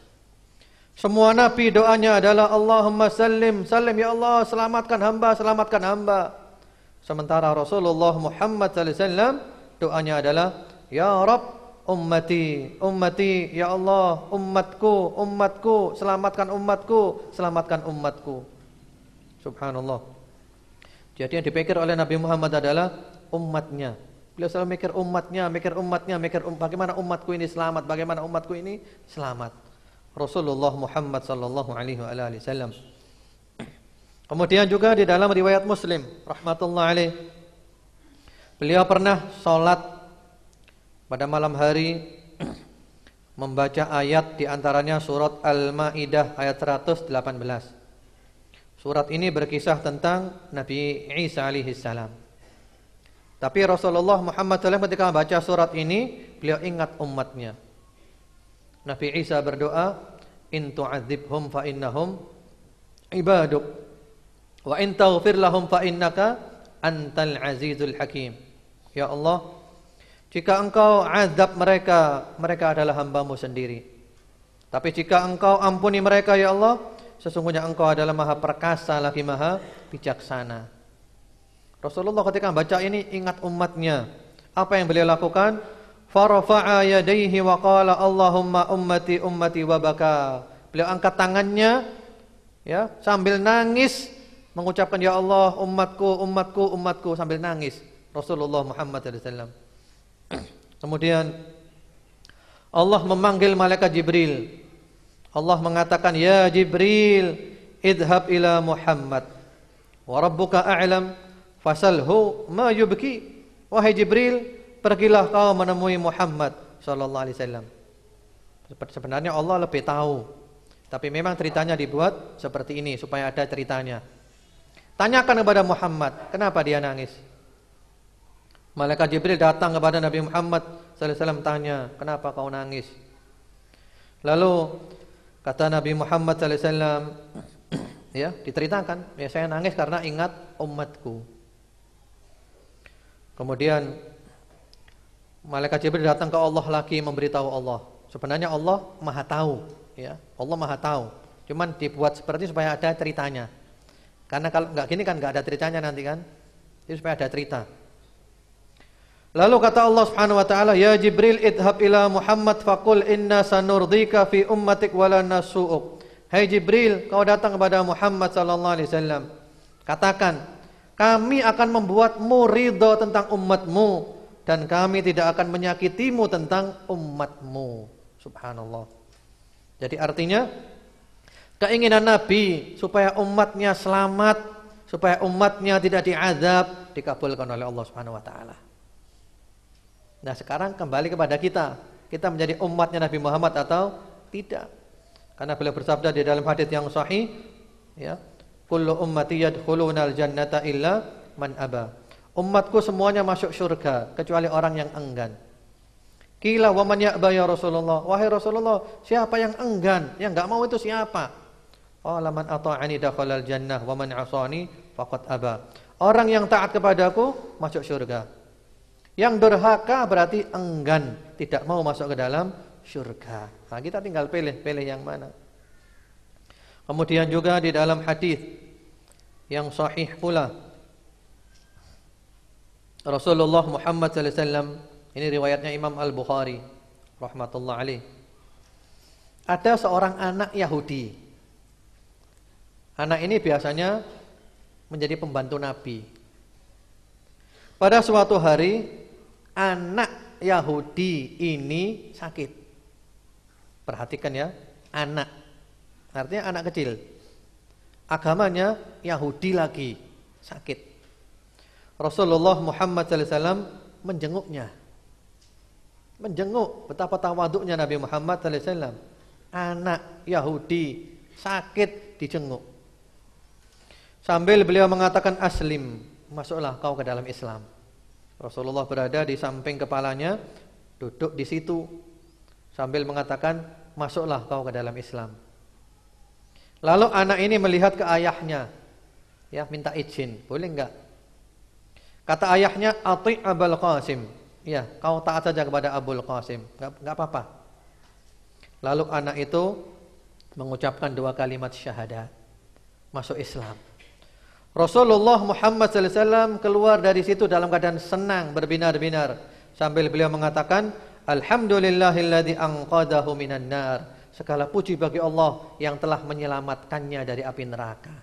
Semua nabi doanya adalah Allahumma sallim, sallim ya Allah, selamatkan hamba, selamatkan hamba. Sementara Rasulullah Muhammad SAW doanya adalah ya Rabb ummati, ummati, ya Allah, umatku, umatku, selamatkan umatku, selamatkan umatku. Subhanallah. Jadi yang dipikir oleh Nabi Muhammad adalah umatnya. Beliau selalu mikir umatnya, bagaimana umatku ini selamat, bagaimana umatku ini selamat. Rasulullah Muhammad sallallahu alaihi wasallam. Kemudian juga di dalam riwayat Muslim rahmatullah alaih, beliau pernah salat pada malam hari membaca ayat di antaranya surat Al-Maidah ayat 118. Surat ini berkisah tentang Nabi Isa alaihi salam. Tapi Rasulullah Muhammad SAW ketika membaca surat ini, beliau ingat umatnya. Nabi Isa berdoa, in tu'adzibhum fa innahum ibaduk wa in taghfir lahum fa innaka antal azizul hakim. Ya Allah, jika engkau azab mereka, mereka adalah hamba-Mu sendiri. Tapi jika engkau ampuni mereka ya Allah, sesungguhnya engkau adalah maha perkasa lagi maha bijaksana. Rasulullah ketika membaca ini ingat umatnya. Apa yang beliau lakukan? Farafa'a yadayhi wa qala Allahumma ummati ummati wa baka. Beliau angkat tangannya ya, sambil nangis mengucapkan ya Allah umatku, umatku, umatku sambil nangis. Rasulullah Muhammad SAW. Kemudian Allah memanggil malaikat Jibril. Allah mengatakan ya Jibril idhab ila Muhammad wa rabbuka a'lam fasalhu ma yubki. Wahai Jibril, pergilah kau menemui Muhammad sallallahu alaihi wasallam. Sebenarnya Allah lebih tahu, tapi memang ceritanya dibuat seperti ini supaya ada ceritanya. Tanyakan kepada Muhammad, kenapa dia nangis? Malaikat Jibril datang kepada Nabi Muhammad sallallahu alaihi wasallam tanya, kenapa kau nangis? Lalu kata Nabi Muhammad sallallahu alaihi wasallam, ya, diceritakan, ya saya nangis karena ingat umatku. Kemudian malaikat Jibril datang ke Allah lagi memberitahu Allah. Sebenarnya Allah Maha tahu, ya. Allah Maha tahu. Cuman dibuat seperti supaya ada ceritanya. Karena kalau enggak gini kan enggak ada ceritanya nanti kan. Jadi supaya ada cerita. Lalu kata Allah Subhanahu wa taala, "Ya Jibril idhab ila Muhammad faqul inna sanurdika fi ummatik wala nasu'uk." Hai Jibril, kau datang kepada Muhammad sallallahu alaihi wasallam. Katakan, kami akan membuatmu ridha tentang umatmu dan kami tidak akan menyakitimu tentang umatmu. Subhanallah. Jadi artinya keinginan Nabi supaya umatnya selamat, supaya umatnya tidak diazab, dikabulkan oleh Allah Subhanahu wa taala. Nah, sekarang kembali kepada kita. Kita menjadi umatnya Nabi Muhammad atau tidak? Karena beliau bersabda di dalam hadis yang sahih, ya, kullu ummati yadkhulunal jannata illa man aba. Umatku semuanya masuk surga kecuali orang yang enggan. Qila wa man ya'ba ya Rasulullah? Wahai Rasulullah, siapa yang enggan? Yang enggak mau itu siapa? Qala man ata'ani dakhalal jannah wa man 'asani faqad aba. Orang yang taat kepadaku masuk surga. Yang durhaka berarti enggan, tidak mau masuk ke dalam surga. Nah, kita tinggal pilih yang mana. Kemudian juga di dalam hadis yang sahih pula. Rasulullah Muhammad sallallahu alaihi wasallam, ini riwayatnya Imam Al-Bukhari rahmatullah alaih. Ada seorang anak Yahudi. Anak ini biasanya menjadi pembantu Nabi. Pada suatu hari anak Yahudi ini sakit. Perhatikan ya, anak. Artinya anak kecil. Agamanya Yahudi lagi, sakit. Rasulullah Muhammad sallallahu alaihi wasallam menjenguknya. Menjenguk, betapa tawaduknya Nabi Muhammad sallallahu alaihi wasallam. Anak Yahudi sakit dijenguk. Sambil beliau mengatakan aslim, masuklah kau ke dalam Islam. Rasulullah berada di samping kepalanya, duduk di situ sambil mengatakan masuklah kau ke dalam Islam. Lalu anak ini melihat ke ayahnya, ya, minta izin, boleh enggak? Kata ayahnya, ati' Abul Qasim, ya, kau taat saja kepada Abul Qasim, enggak apa-apa. Lalu anak itu mengucapkan 2 kalimat syahadat, masuk Islam. Rasulullah Muhammad sallallahu alaihi wasallam keluar dari situ dalam keadaan senang, berbinar-binar sambil beliau mengatakan, alhamdulillahilladzi anqadhahu minan nar. Segala puji bagi Allah yang telah menyelamatkannya dari api neraka.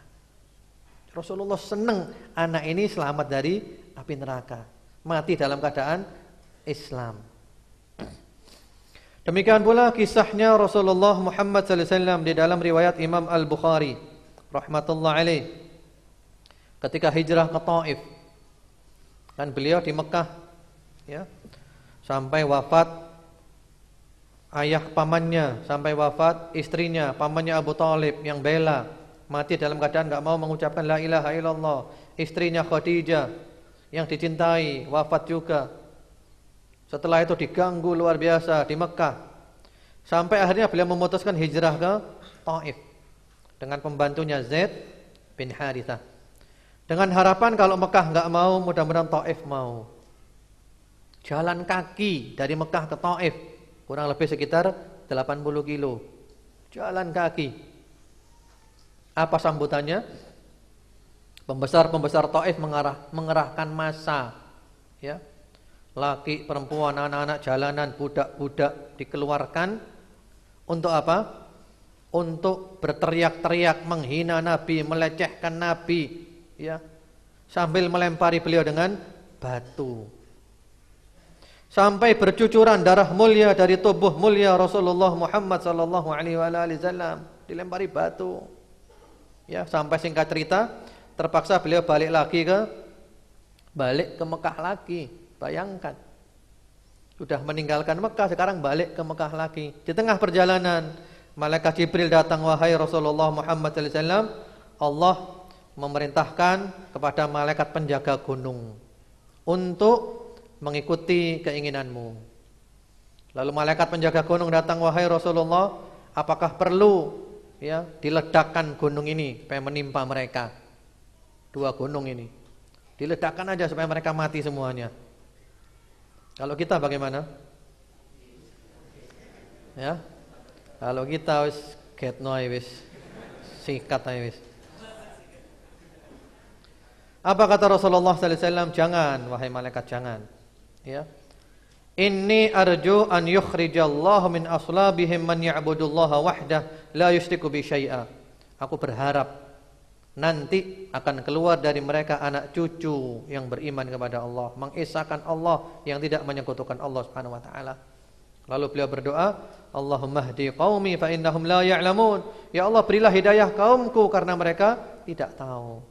Rasulullah senang anak ini selamat dari api neraka, mati dalam keadaan Islam. Demikian pula kisahnya Rasulullah Muhammad sallallahu alaihi wasallam di dalam riwayat Imam Al-Bukhari rahmatullah alaih. Ketika hijrah ke Taif, kan beliau di Mekah, ya, sampai wafat ayah pamannya, sampai wafat istrinya, pamannya Abu Thalib yang bela, mati dalam keadaan enggak mau mengucapkan la ilaha illallah. Istrinya Khadijah yang dicintai wafat juga. Setelah itu diganggu luar biasa di Mekah, sampai akhirnya beliau memutuskan hijrah ke Taif dengan pembantunya Zaid bin Harithah. Dengan harapan kalau Mekah enggak mau, mudah-mudahan Taif mau. Jalan kaki dari Mekah ke Taif kurang lebih sekitar 80 kilo. Jalan kaki. Apa sambutannya? Pembesar-pembesar Taif mengerahkan massa, ya. Laki, perempuan, anak-anak jalanan, budak-budak dikeluarkan untuk apa? Untuk berteriak-teriak menghina Nabi, melecehkan Nabi, ya, sambil melempari beliau dengan batu. Sampai bercucuran darah mulia dari tubuh mulia Rasulullah Muhammad sallallahu alaihi wasallam, dilempari batu. Ya, sampai singkat cerita, terpaksa beliau balik ke Mekah lagi. Bayangkan. Sudah meninggalkan Mekah, sekarang balik ke Mekah lagi. Di tengah perjalanan, malaikat Jibril datang, wahai Rasulullah Muhammad sallallahu alaihi wasallam, Allah memerintahkan kepada malaikat penjaga gunung untuk mengikuti keinginanmu. Lalu malaikat penjaga gunung datang, wahai Rasulullah, apakah perlu, ya, diledakkan gunung ini supaya menimpa mereka? 2 gunung ini diledakkan aja supaya mereka mati semuanya. Kalau kita bagaimana? Ya, kalau kita wis getno wis sikat ae wis. Apa kata Rasulullah sallallahu alaihi wasallam? Jangan, wahai malaikat, jangan. Ya. Inni arju an yukhrijallahu min aslabihim man ya'budullaha wahdah la yusyriku bi syai'a. Aku berharap nanti akan keluar dari mereka anak cucu yang beriman kepada Allah, mengesahkan Allah, yang tidak menyekutukan Allah Subhanahu wa taala. Lalu beliau berdoa, Allahumma hdi qaumi fa innahum la ya'lamun. Ya Allah, berilah hidayah kaumku karena mereka tidak tahu.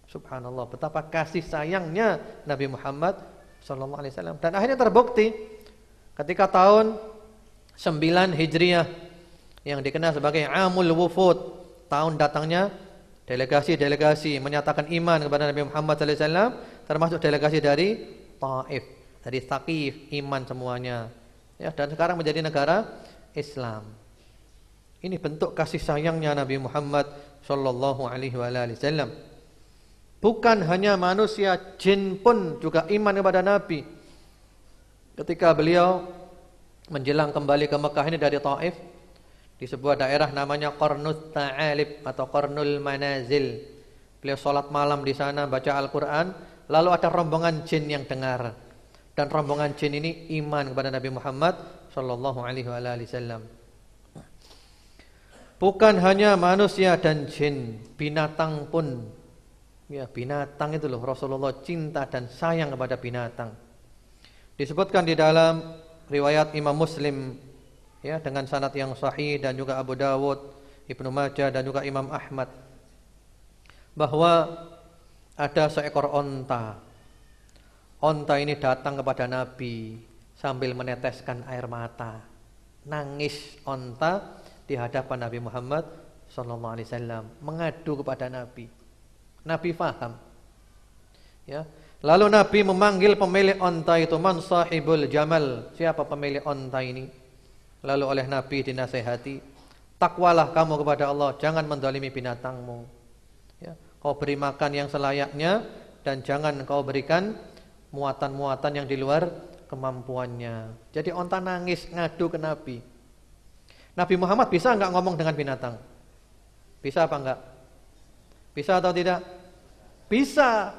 Subhanallah, betapa kasih sayangnya Nabi Muhammad sallallahu alaihi wasallam. Dan akhirnya terbukti ketika tahun 9 Hijriah yang dikenal sebagai Amul Wufud, tahun datangnya delegasi-delegasi menyatakan iman kepada Nabi Muhammad sallallahu alaihi wasallam, termasuk delegasi dari Taif, dari Thaqif, iman semuanya. Ya, dan sekarang menjadi negara Islam. Ini bentuk kasih sayangnya Nabi Muhammad sallallahu alaihi wasallam. Bukan hanya manusia, jin pun juga iman kepada Nabi. Ketika beliau menjelang kembali ke Mekah ini dari Taif, di sebuah daerah namanya Qarnut Ta'alib atau Qarnul Manazil, Beliau sholat malam di sana, baca Al-Quran. Lalu ada rombongan jin yang dengar, dan rombongan jin ini iman kepada Nabi Muhammad sallallahu alaihi wasallam. Bukan hanya manusia dan jin, binatang pun. Ya, binatang itu loh, Rasulullah cinta dan sayang kepada binatang. Disebutkan di dalam riwayat Imam Muslim, ya, dengan sanad yang sahih, dan juga Abu Dawud, Ibnu Majah, dan juga Imam Ahmad, bahwa ada seekor onta. Onta ini datang kepada Nabi sambil meneteskan air mata. Nangis onta di hadapan Nabi Muhammad sallallahu alaihi wasallam, mengadu kepada Nabi. Nabi faham. Ya. Lalu Nabi memanggil pemilik onta itu, man sahibul jamal, siapa pemilik onta ini? Lalu oleh Nabi dinasihati, takwalah kamu kepada Allah, jangan menzalimi binatangmu. Ya. Kau beri makan yang selayaknya, dan jangan kau berikan muatan-muatan yang di luar kemampuannya. Jadi onta nangis ngadu ke Nabi. Nabi Muhammad bisa enggak ngomong dengan binatang? Bisa apa enggak? Bisa atau tidak? Bisa.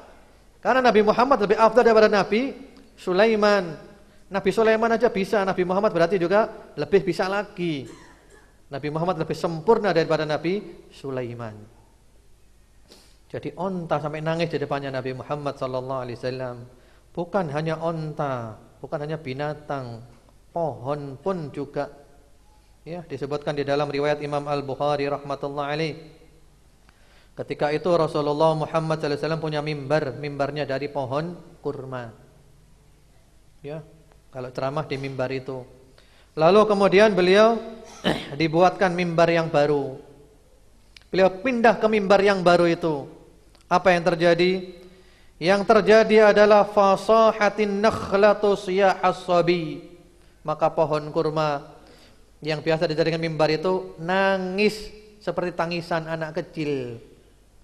Karena Nabi Muhammad lebih afdal daripada Nabi Sulaiman. Nabi Sulaiman aja bisa, Nabi Muhammad berarti juga lebih bisa lagi. Nabi Muhammad lebih sempurna daripada Nabi Sulaiman. Jadi onta sampai nangis di depannya Nabi Muhammad sallallahu alaihi wasallam. Bukan hanya onta, bukan hanya binatang, pohon pun juga. Ya, disebutkan di dalam riwayat Imam Al-Bukhari rahmatullah alaih. Ketika itu Rasulullah Muhammad sallallahu alaihi wasallam punya mimbar, mimbarnya dari pohon kurma. Ya, kalau ceramah di mimbar itu. Lalu kemudian beliau dibuatkan mimbar yang baru. Beliau pindah ke mimbar yang baru itu. Apa yang terjadi? Yang terjadi adalah fasahatin nakhlatu siyahas sabi. Maka pohon kurma yang biasa dijadikan mimbar itu nangis seperti tangisan anak kecil.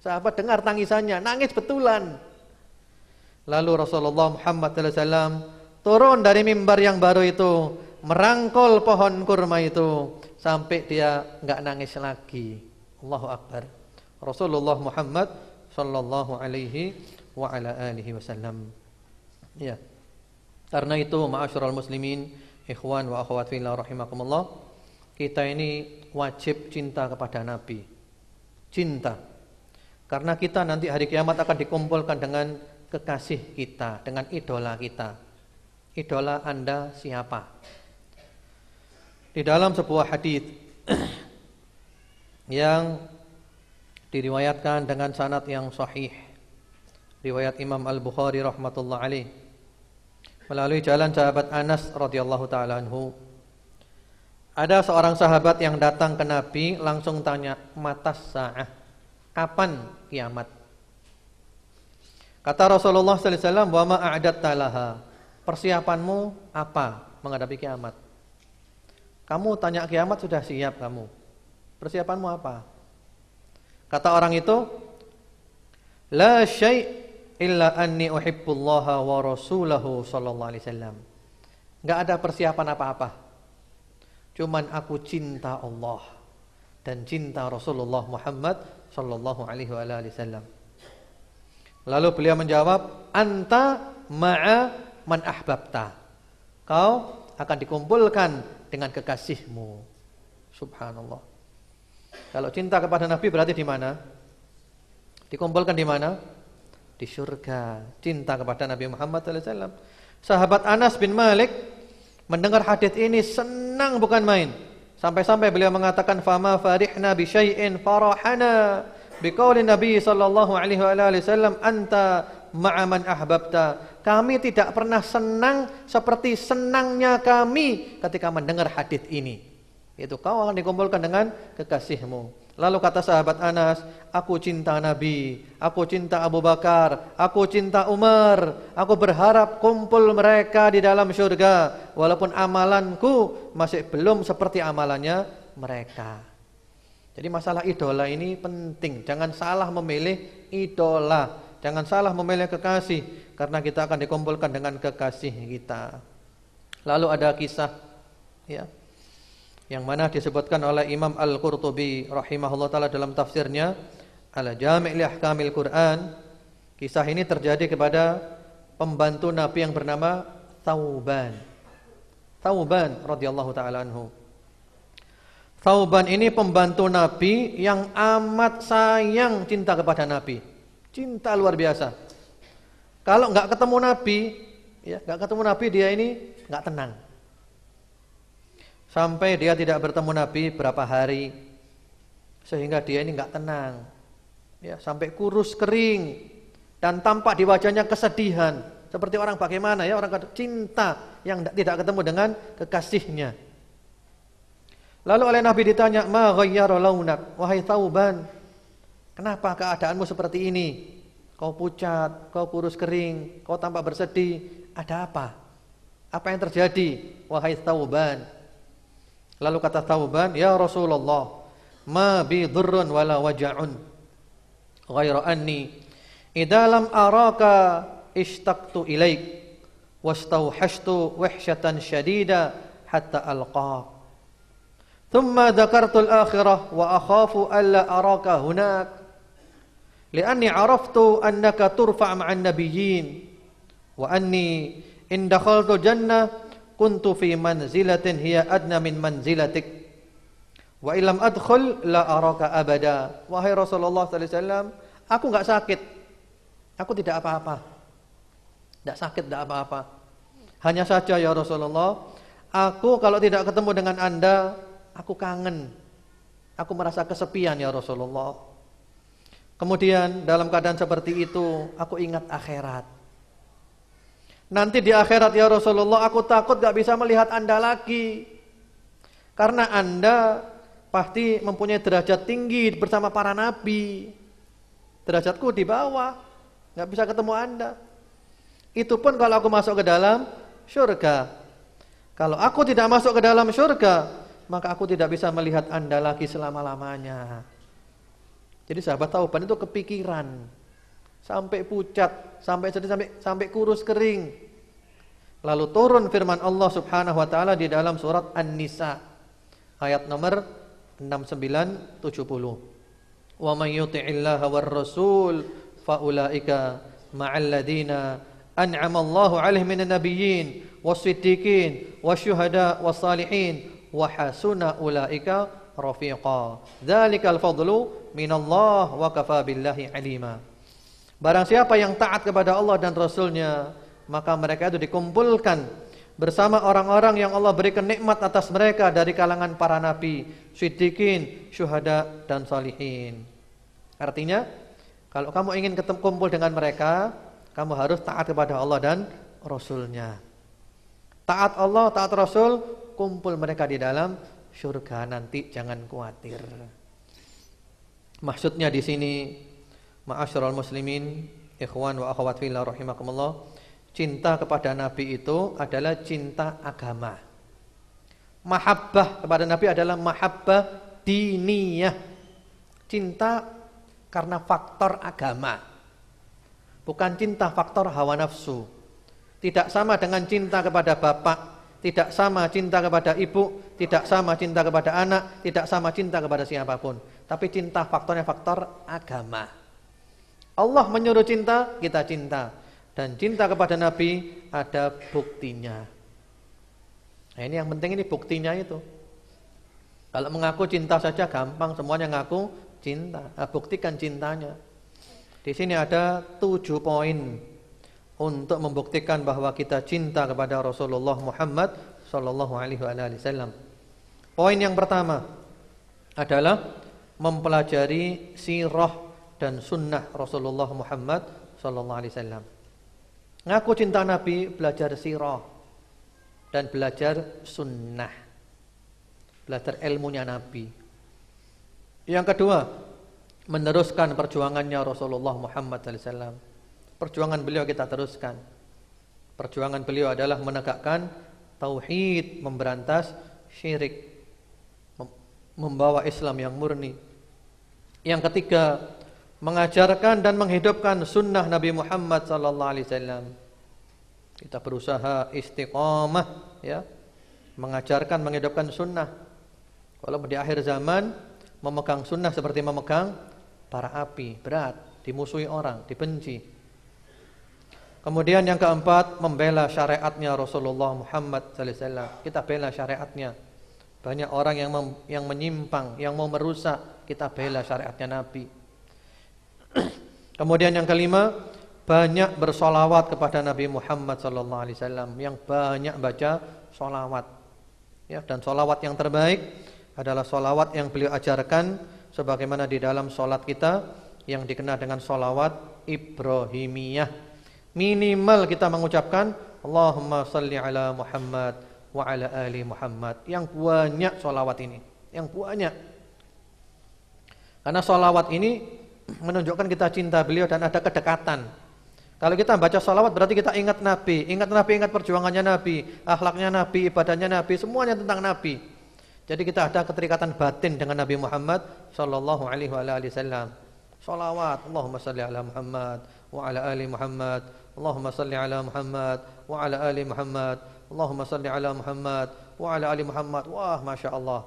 Sahabat dengar tangisannya, nangis betulan. Lalu Rasulullah Muhammad sallallahu alaihi wasallam turun dari mimbar yang baru itu, merangkul pohon kurma itu sampai dia enggak nangis lagi. Allahu Akbar. Rasulullah Muhammad sallallahu alaihi wa ala alihi wasallam. Ya. Karena itu ma'asyiral muslimin, ikhwan wa akhwat fillah rahimakumullah, kita ini wajib cinta kepada Nabi. Cinta. Karena kita nanti hari kiamat akan dikumpulkan dengan kekasih kita, dengan idola kita. Idola Anda siapa? Di dalam sebuah hadis yang diriwayatkan dengan sanad yang sahih, riwayat Imam Al-Bukhari rahmatullah alaih, melalui jalan sahabat Anas radhiyallahu taala anhu. Ada seorang sahabat yang datang ke Nabi langsung tanya, matas sa'ah, kapan kiamat? Kata Rasulullah sallallahu alaihi wasallam, wa ma a'datta laha, persiapanmu apa menghadapi kiamat? Kamu tanya kiamat sudah siap kamu, persiapanmu apa? Kata orang itu, la syai' illa anni uhibbullaha wa rasulahu sallallahu alaihi wasallam. Enggak ada persiapan apa-apa. Cuman aku cinta Allah dan cinta Rasulullah Muhammad sallallahu alaihi wasallam. Lalu beliau menjawab, anta ma'a man ahbabta. Kau akan dikumpulkan dengan kekasihmu. Subhanallah. Kalau cinta kepada Nabi berarti di mana? Dikumpulkan di mana? Di surga. Cinta kepada Nabi Muhammad sallallahu alaihi wasallam. Sahabat Anas bin Malik mendengar hadis ini senang bukan main. Sampai-sampai beliau mengatakan, fama farihna bi syai'in farahana biqauli Nabi sallallahu alaihi wasallam, anta ma'a man ahbabta. Kami tidak pernah senang seperti senangnya kami ketika mendengar hadis ini. Yaitu kau akan dikumpulkan dengan kekasihmu. Lalu kata sahabat Anas, aku cinta Nabi, aku cinta Abu Bakar, aku cinta Umar, aku berharap kumpul mereka di dalam surga, walaupun amalanku masih belum seperti amalannya mereka. Jadi masalah idola ini penting, jangan salah memilih idola, jangan salah memilih kekasih, karena kita akan dikumpulkan dengan kekasih kita. Lalu ada kisah, ya, yang mana disebutkan oleh Imam Al-Qurtubi rahimahullah ta'ala dalam tafsirnya, Al-Jami' li Ahkamil Quran. Kisah ini terjadi kepada pembantu Nabi yang bernama Thauban. Thauban radhiyallahu taala anhu. Thauban ini pembantu Nabi yang amat sayang cinta kepada Nabi. Cinta luar biasa. Kalau enggak ketemu Nabi, ya, enggak ketemu Nabi dia ini enggak tenang. Sampai dia tidak bertemu Nabi berapa hari sehingga dia ini enggak tenang. Ya, sampai kurus kering dan tampak di wajahnya kesedihan, seperti orang bagaimana ya, orang cinta yang tidak ketemu dengan kekasihnya. Lalu oleh Nabi ditanya, "Ma ghayyara launak?" Wahai Thauban, kenapa keadaanmu seperti ini? Kau pucat, kau kurus kering, kau tampak bersedih. Ada apa? Apa yang terjadi? Wahai Thauban. Lalu kata Thauban, "Ya Rasulullah, ma bi dhurrun wala waja'un. Ghaira anni idza lam araka ishtaqtu ilaik wastauhashtu wahsyatan syadida hatta alqa. Thumma dzakartu al-akhirah wa akhafu alla araka hunak. Li'anni 'araftu annaka turfa' ma'an nabiyyin wa anni in dakhaltu jannah kuntu fi manzilatin hiya adna min manzilatik wa illam adkhul la araka abada." Wahai Rasulullah sallallahu alaihi wasallam, aku enggak sakit. Aku tidak apa-apa. Tidak sakit, tidak apa-apa. Hanya saja ya Rasulullah, aku kalau tidak ketemu dengan Anda, aku kangen. Aku merasa kesepian ya Rasulullah. Kemudian dalam keadaan seperti itu, aku ingat akhirat. Nanti di akhirat ya Rasulullah, aku takut gak bisa melihat Anda lagi. Karena Anda pasti mempunyai derajat tinggi bersama para nabi. Derajatku di bawah, gak bisa ketemu Anda. Itu pun kalau aku masuk ke dalam syurga. Kalau aku tidak masuk ke dalam syurga, maka aku tidak bisa melihat Anda lagi selama-lamanya. Jadi sahabat Thauban itu kepikiran, sampai pucat, sampai kurus kering. Lalu turun firman Allah Subhanahu wa taala di dalam surat An-Nisa ayat nomor 69-70. Wa may yuti'illaha war rasul fa ulaika ma'al ladina an'ama Allahu 'alaihim minan nabiyyin was-siddiqin wasyuhada was-salihin wa hasuna ulaika rafiqa. Dzalikal fadlu minallah wa kafa billahi alima. Barang siapa yang taat kepada Allah dan Rasulnya, maka mereka itu dikumpulkan bersama orang-orang yang Allah berikan nikmat atas mereka dari kalangan para nabi, siddiqin, syuhada dan salihin. Artinya, kalau kamu ingin kumpul dengan mereka, kamu harus taat kepada Allah dan Rasulnya. Taat Allah, taat Rasul, kumpul mereka di dalam syurga nanti, jangan khawatir. Maksudnya di sini, ma'asyiral muslimin, ikhwan wa akhwat fillah rahimakumullah, cinta kepada Nabi itu adalah cinta agama. Mahabbah kepada Nabi adalah mahabbah diniyah. Cinta karena faktor agama. Bukan cinta faktor hawa nafsu. Tidak sama dengan cinta kepada bapak, tidak sama cinta kepada ibu, tidak sama cinta kepada anak, tidak sama cinta kepada siapapun. Tapi cinta faktornya faktor agama. Allah menyuruh cinta, kita cinta. Dan cinta kepada Nabi ada buktinya. Nah, ini yang penting, ini buktinya itu. Kalau mengaku cinta saja gampang, semuanya ngaku cinta. Nah, buktikan cintanya. Di sini ada 7 poin untuk membuktikan bahwa kita cinta kepada Rasulullah Muhammad sallallahu alaihi wasallam. Poin yang pertama adalah mempelajari sirah dan sunnah Rasulullah Muhammad sallallahu alaihi wasallam. Ngaku cinta Nabi, belajar sirah dan belajar sunnah. Belajar ilmunya Nabi. Yang kedua, meneruskan perjuangannya Rasulullah Muhammad sallallahu alaihi wasallam. Perjuangan beliau kita teruskan. Perjuangan beliau adalah menegakkan tauhid, memberantas syirik, membawa Islam yang murni. Yang ketiga, mengajarkan dan menghidupkan sunnah Nabi Muhammad sallallahu alaihi wasallam. Kita berusaha istiqamah, ya, mengajarkan, menghidupkan sunnah. Walaupun di akhir zaman memegang sunnah seperti memegang bara api, berat, dimusuhi orang, dibenci. Kemudian yang keempat, membela syariatnya Rasulullah Muhammad sallallahu alaihi wasallam. Kita bela syariatnya. Banyak orang yang menyimpang, yang mau merusak, kita bela syariatnya Nabi. Kemudian yang kelima, banyak bersolawat kepada Nabi Muhammad sallallahu alaihi wasallam, yang banyak baca solawat. Ya, dan solawat yang terbaik adalah solawat yang beliau ajarkan, sebagaimana di dalam solat kita yang dikenal dengan solawat Ibrahimiyah. Minimal kita mengucapkan Allahumma salli ala Muhammad wa ala ali Muhammad. Yang banyak solawat ini, yang banyak. Karena solawat ini menunjukkan kita cinta beliau dan ada kedekatan. Kalau kita baca solawat berarti kita ingat Nabi, ingat perjuangannya Nabi, akhlaknya Nabi, ibadahnya Nabi, semuanya tentang Nabi. Jadi kita ada keterikatan batin dengan Nabi Muhammad sallallahu alaihi wasallam. Solawat, Allahumma salli ala Muhammad wa ala ali Muhammad, Allahumma salli ala Muhammad wa ala ali Muhammad, Allahumma salli ala Muhammad wa ala ali Muhammad. Wah, Masya Allah.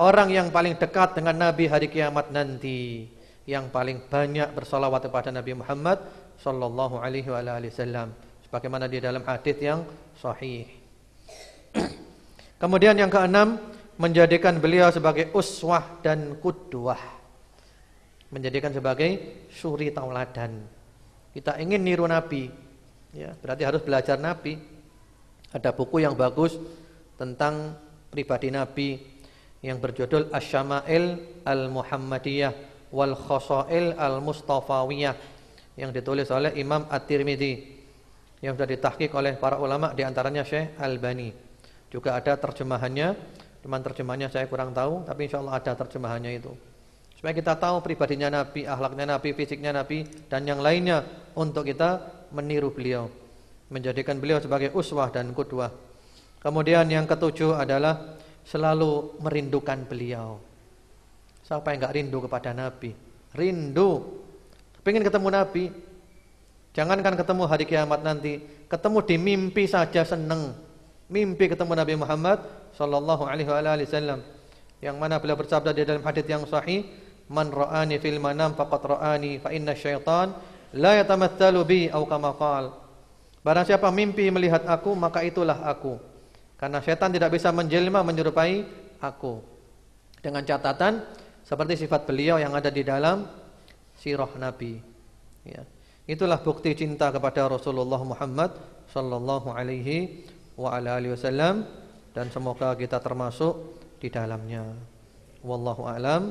Orang yang paling dekat dengan Nabi hari kiamat nanti, yang paling banyak bersolawat kepada Nabi Muhammad sallallahu alaihi wasallam, sebagaimana di dalam hadis yang sahih. Kemudian yang keenam, menjadikan beliau sebagai uswah dan qudwah, menjadikan sebagai suri tauladan. Kita ingin niru Nabi, ya, berarti harus belajar Nabi. Ada buku yang bagus tentang pribadi Nabi yang berjudul Asy-Syama'il Al-Muhammadiyah wal Khasail Al-Mustafawiyah, yang ditulis oleh Imam At-Tirmidzi, yang sudah ditahqiq oleh para ulama, di antaranya Syekh Albani. Juga ada terjemahannya, cuman terjemahannya saya kurang tahu, tapi insyaallah ada terjemahannya itu. Supaya kita tahu pribadinya Nabi, akhlaknya Nabi, fisiknya Nabi, dan yang lainnya, untuk kita meniru beliau, menjadikan beliau sebagai uswah dan qudwah. Kemudian yang ketujuh adalah selalu merindukan beliau. Siapa yang enggak rindu kepada Nabi? Rindu, pengen ketemu Nabi. Jangankan ketemu hari kiamat nanti, ketemu di mimpi saja seneng. Mimpi ketemu Nabi Muhammad sallallahu alaihi wasallam, yang mana beliau bersabda di dalam hadis yang sahih, man ra'ani fil manam faqad ra'ani fa inna syaitan la yatamatsalu bi au kama qala. Barang siapa mimpi melihat aku, maka itulah aku. Karena setan tidak bisa menjelma menyerupai aku. Dengan catatan seperti sifat beliau yang ada di dalam sirah Nabi. Ya. Itulah bukti cinta kepada Rasulullah Muhammad sallallahu alaihi wa ala alihi wasallam, dan semoga kita termasuk di dalamnya. Wallahu a'lam.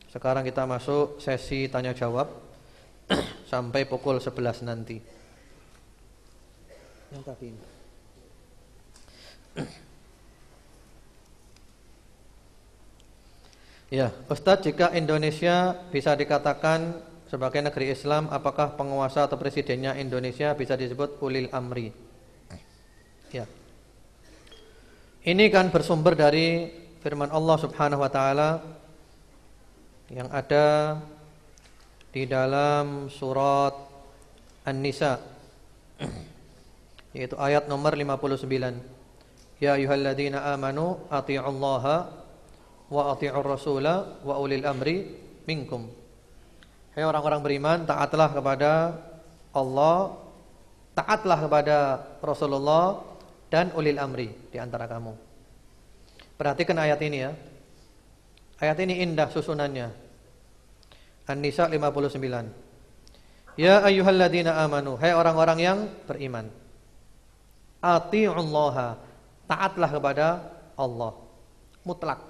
Sekarang kita masuk sesi tanya jawab sampai pukul 11 nanti. Yang tadi ini. Ya, Ustaz, jika Indonesia bisa dikatakan sebagai negeri Islam, apakah penguasa atau presidennya Indonesia bisa disebut ulil amri? Ya. Ini kan bersumber dari firman Allah Subhanahu wa taala yang ada di dalam surat An-Nisa, yaitu ayat nomor 59. Ya ayyuhalladzina amanu athi'ullaha wa athi'ur rasula wa ulil amri minkum. Hai orang-orang beriman, taatlah kepada Allah, taatlah kepada Rasulullah dan ulil amri di antara kamu. Perhatikan ayat ini ya. Ayat ini indah susunannya. An-Nisa 59. Ya ayyuhalladzina amanu, hai orang-orang yang beriman. Athi'ullaha, taatlah kepada Allah mutlak.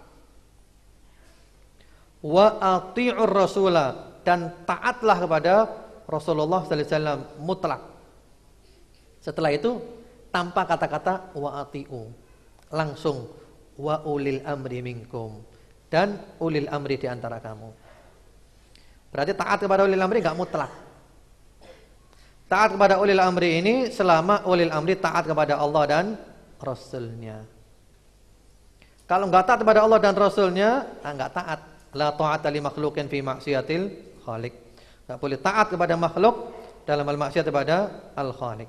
Wa athi'ur rasula, dan taatlah kepada Rasulullah sallallahu alaihi wasallam mutlak. Setelah itu tanpa kata-kata wa ati'u, langsung wa ulil amri minkum, dan ulil amri di antara kamu. Berarti taat kepada ulil amri enggak mutlak. Taat kepada ulil amri ini selama ulil amri taat kepada Allah dan Rasulnya. Kalau enggak taat kepada Allah dan Rasulnya, enggak taat. La ta'ata li makhluqin fi maksiatil khaliq. Enggak boleh taat kepada makhluk dalam hal maksiat kepada al-khaliq.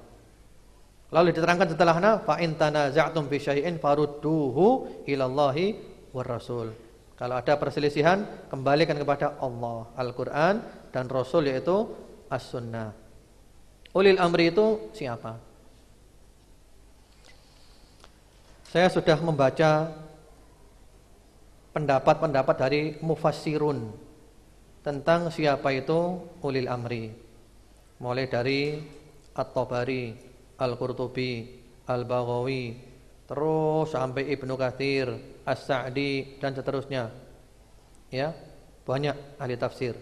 Lalu diterangkan setelahnya, fa in tanaza'tum fi syai'in farudduhu ilallahi war rasul. Kalau ada perselisihan, kembalikan kepada Allah, Al-Quran dan Rasul, yaitu As-Sunnah. Ulil amri itu siapa? Saya sudah membaca pendapat-pendapat dari mufassirun tentang siapa itu ulil amri. Mulai dari At-Tabari, Al-Qurtubi, Al-Baghawi, terus sampai Ibnu Katsir, As-Sa'di dan seterusnya. Ya, banyak ahli tafsir.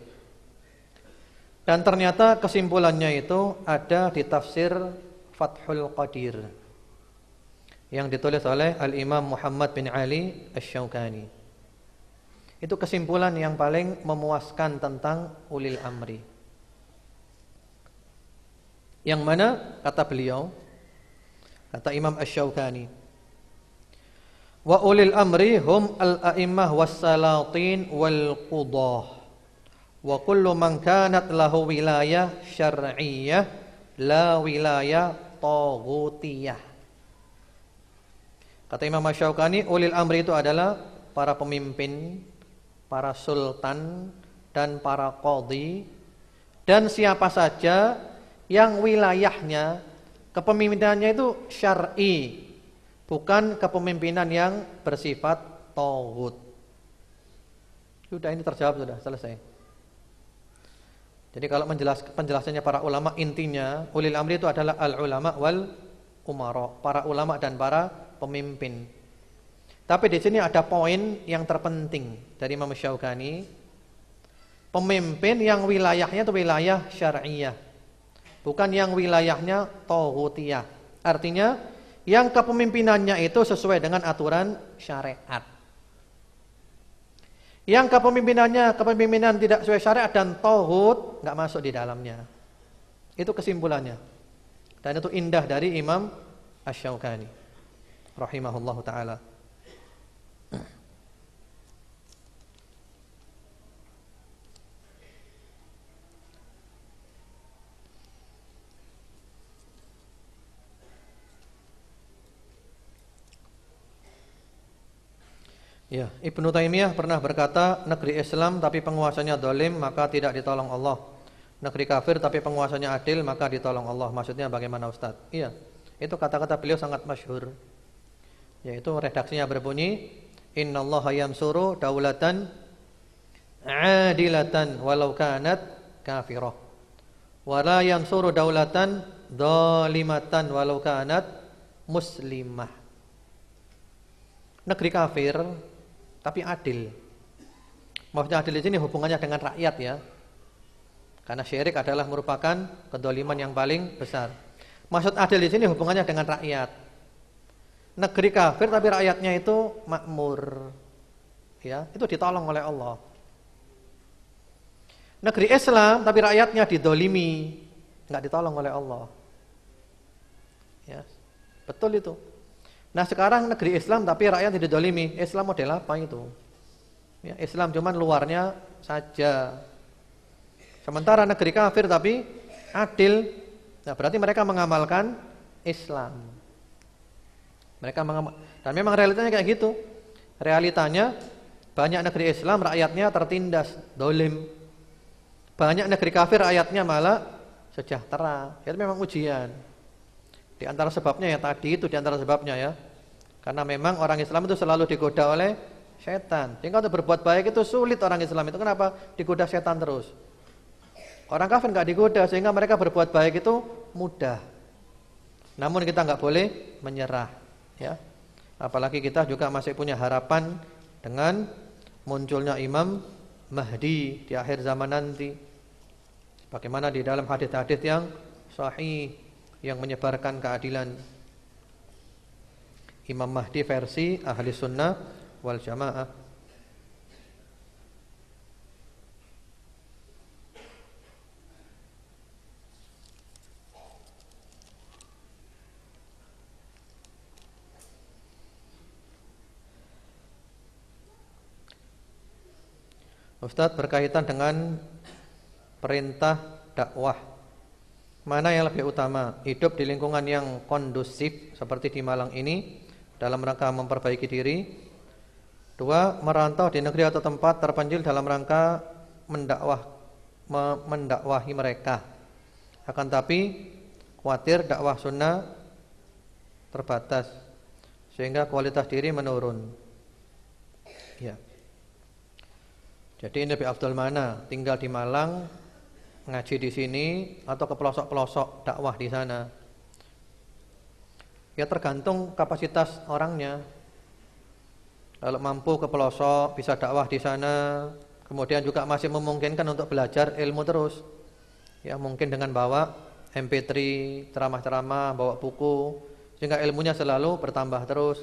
Dan ternyata kesimpulannya itu ada di tafsir Fathul Qadir yang ditulis oleh Al-Imam Muhammad bin Ali Asy-Syaukani. Itu kesimpulan yang paling memuaskan tentang ulil amri. Yang mana kata beliau, kata Imam Asy-Syaukani, wa ulil amri hum al-a'immah was-salatin wal qudah wa kullu man kanat lahu wilayah syar'iyyah la wilayah taghutiyah. Kata Imam Asy-Syaukani, ulil amri itu adalah para pemimpin, para sultan dan para qadhi, dan siapa saja yang wilayahnya, kepemimpinannya itu syar'i, bukan kepemimpinan yang bersifat taghut. Sudah, ini terjawab, sudah selesai. Jadi kalau penjelasannya para ulama, intinya ulil amri itu adalah al-ulama wal umara, para ulama dan para pemimpin. Tapi di sini ada poin yang terpenting dari Imam Syaukani. Pemimpin yang wilayahnya itu wilayah syar'iyah, bukan yang wilayahnya taghutiyah. Artinya yang kepemimpinannya itu sesuai dengan aturan syariat. Yang kepemimpinan tidak sesuai syariat dan taghut, enggak masuk di dalamnya. Itu kesimpulannya. Dan itu indah dari Imam Asy-Syaukani rahimahullahu taala. Ya, Ibnu Taimiyah pernah berkata, negeri Islam tapi penguasanya zalim maka tidak ditolong Allah. Negeri kafir tapi penguasanya adil maka ditolong Allah. Maksudnya bagaimana Ustaz? Iya, itu kata-kata beliau sangat masyhur. Yaitu redaksinya berbunyi, innallaha yansuru daulatan adilatan walau kanat kafirah, wa la yansuru daulatan zalimatan walau kanat muslimah. Negeri kafir tapi adil. Maksudnya adil di sini hubungannya dengan rakyat, ya. Karena syirik adalah merupakan kedzaliman yang paling besar. Maksud adil di sini hubungannya dengan rakyat. Negeri kafir tapi rakyatnya itu makmur, ya, itu ditolong oleh Allah. Negeri Islam tapi rakyatnya didolimi, enggak ditolong oleh Allah. Ya, betul itu. Nah sekarang negeri Islam tapi rakyat tidak didolimi. Islam model apa itu? Ya, Islam cuman luarnya saja. Sementara negeri kafir tapi adil. Nah berarti mereka mengamalkan Islam. Dan memang realitanya kayak gitu. Realitanya banyak negeri Islam rakyatnya tertindas, dolim. Banyak negeri kafir rakyatnya malah sejahtera. Itu memang ujian. Di antara sebabnya ya tadi itu, di antara sebabnya ya. Karena memang orang Islam itu selalu digoda oleh setan. Sehingga untuk berbuat baik itu sulit orang Islam itu. Kenapa? Digoda setan terus. Orang kafir enggak digoda sehingga mereka berbuat baik itu mudah. Namun kita enggak boleh menyerah, ya. Apalagi kita juga masih punya harapan dengan munculnya Imam Mahdi di akhir zaman nanti. Bagaimana di dalam hadis-hadis yang sahih yang menyebarkan keadilan. Imam Mahdi versi ahli sunnah wal jamaah. Ustaz, berkaitan dengan perintah dakwah, mana yang lebih utama? Hidup di lingkungan yang kondusif seperti di Malang ini dalam rangka memperbaiki diri, Dua, merantau di negeri atau tempat terpencil dalam rangka mendakwahi mereka. Akan tapi khawatir dakwah sunnah terbatas sehingga kualitas diri menurun. Ya. Jadi ini lebih afdal mana? Tinggal di Malang, ngaji di sini atau ke pelosok-pelosok dakwah di sana? Ya tergantung kapasitas orangnya. Kalau mampu ke pelosok, bisa dakwah di sana, kemudian juga masih memungkinkan untuk belajar ilmu terus. Ya mungkin dengan bawa MP3, ceramah-ceramah, bawa buku, sehingga ilmunya selalu bertambah terus.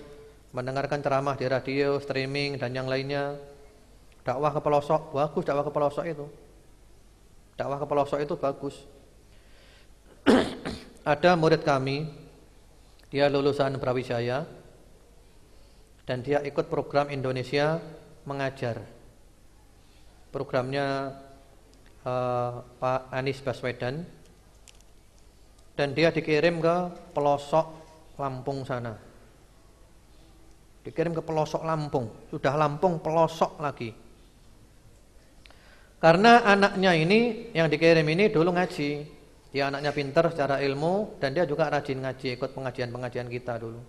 Mendengarkan ceramah di radio, streaming dan yang lainnya. Dakwah ke pelosok, bagus dakwah ke pelosok itu. Dakwah ke pelosok itu bagus. Ada murid kami, dia lulusan Brawijaya dan dia ikut program Indonesia Mengajar. Programnya Pak Anies Baswedan. Dan dia dikirim ke pelosok Lampung sana. Dikirim ke pelosok Lampung, sudah Lampung pelosok lagi. Karena anaknya ini yang dikirim ini dulu ngaji. Dia anaknya pintar secara ilmu dan dia juga rajin ngaji, ikut pengajian-pengajian kita dulu.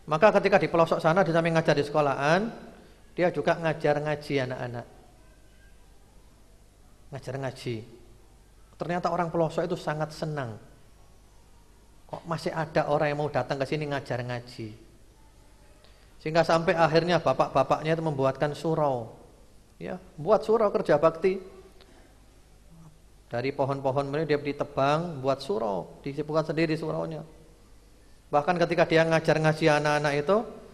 Maka ketika di pelosok sana di samping ngajar di sekolahan, dia juga ngajar ngaji anak-anak. Ngajar ngaji. Ternyata orang pelosok itu sangat senang. Kok masih ada orang yang mau datang ke sini ngajar ngaji. Sehingga sampai akhirnya bapak-bapaknya itu membuatkan surau. Ya, buat surau kerja bakti. Dari pohon-pohon mereka dia ditebang, buat surau, disibukkan sendiri suraunya. Bahkan ketika dia ngajar ngaji anak-anak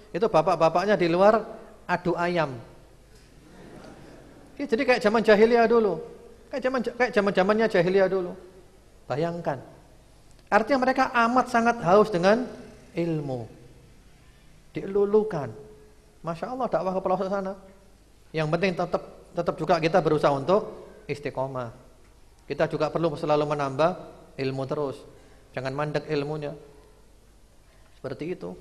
itu bapak-bapaknya di luar adu ayam. Ya, jadi kayak zaman jahiliyah dulu. Kayak zaman-zamannya jahiliyah dulu. Bayangkan. Artinya mereka amat sangat haus dengan ilmu. Dilulukan. Masya Allah dakwah ke pelosok sana. Yang penting tetap juga kita berusaha untuk istiqomah. Kita juga perlu selalu menambah ilmu terus. Jangan mandek ilmunya. Seperti itu.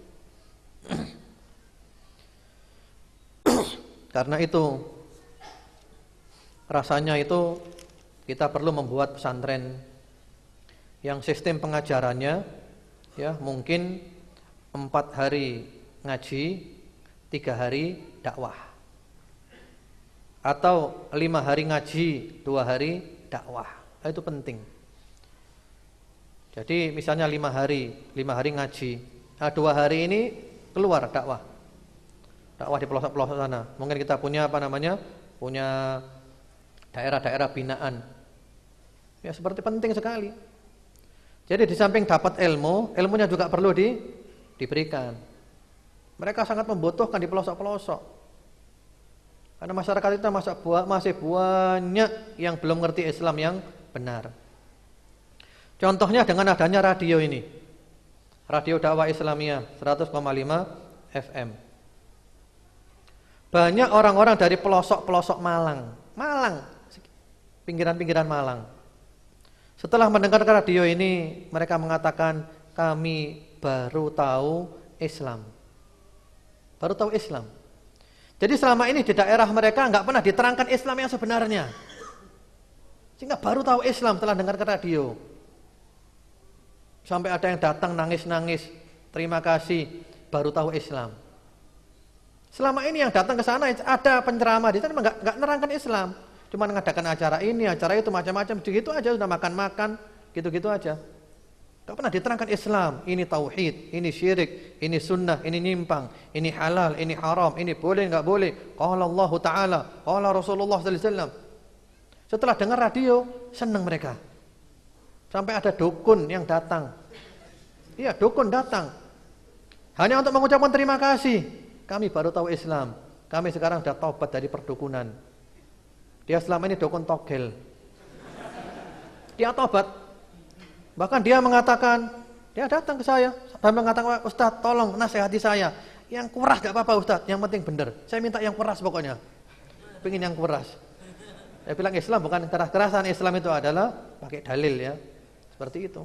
Karena itu rasanya itu kita perlu membuat pesantren yang sistem pengajarannya ya mungkin 4 hari ngaji, 3 hari dakwah. Atau 5 hari ngaji, 2 hari dakwah. Itu penting. Jadi misalnya 5 hari ngaji. Nah, 2 hari ini keluar dakwah. Dakwah di pelosok-pelosok sana. Mungkin kita punya punya daerah-daerah binaan. Ya seperti penting sekali. Jadi di samping dapat ilmunya juga perlu diberikan. Mereka sangat membutuhkan di pelosok-pelosok. Karena masyarakat kita masih banyak yang belum ngerti Islam yang benar. Contohnya dengan adanya radio ini. Radio Dakwah Islamiyah 100,5 FM. Banyak orang-orang dari pelosok-pelosok Malang, pinggiran-pinggiran Malang. Setelah mendengar radio ini, mereka mengatakan, kami baru tahu Islam. Baru tahu Islam. Jadi selama ini di daerah mereka enggak pernah diterangkan Islam yang sebenarnya. Sehingga baru tahu Islam setelah dengar ke radio. Sampai ada yang datang nangis-nangis, terima kasih, baru tahu Islam. Selama ini yang datang ke sana ada penceramah di sana enggak nerangkan Islam. Cuma mengadakan acara ini, acara itu, macam-macam, gitu aja, sudah makan-makan, gitu-gitu aja. Enggak pernah diterangkan Islam, ini tauhid, ini syirik, ini sunnah, ini nyimpang, ini halal, ini haram, ini boleh enggak boleh. Qala Allah Ta'ala, qala Rasulullah sallallahu alaihi wasallam. Setelah dengar radio, senang mereka. Sampai ada dukun yang datang. Iya, dukun datang. Hanya untuk mengucapkan terima kasih. Kami baru tahu Islam. Kami sekarang sudah taubat dari perdukunan. Dia selama ini dukun togel. Dia taubat. Bahkan dia mengatakan, dia datang ke saya dan mengatakan, Ustaz tolong nasihati saya. Yang keras gak apa-apa Ustaz, yang penting benar. Saya minta yang keras pokoknya. Pengen yang keras. Saya bilang Islam bukan keras-kerasan. Islam itu adalah pakai dalil ya. Seperti itu.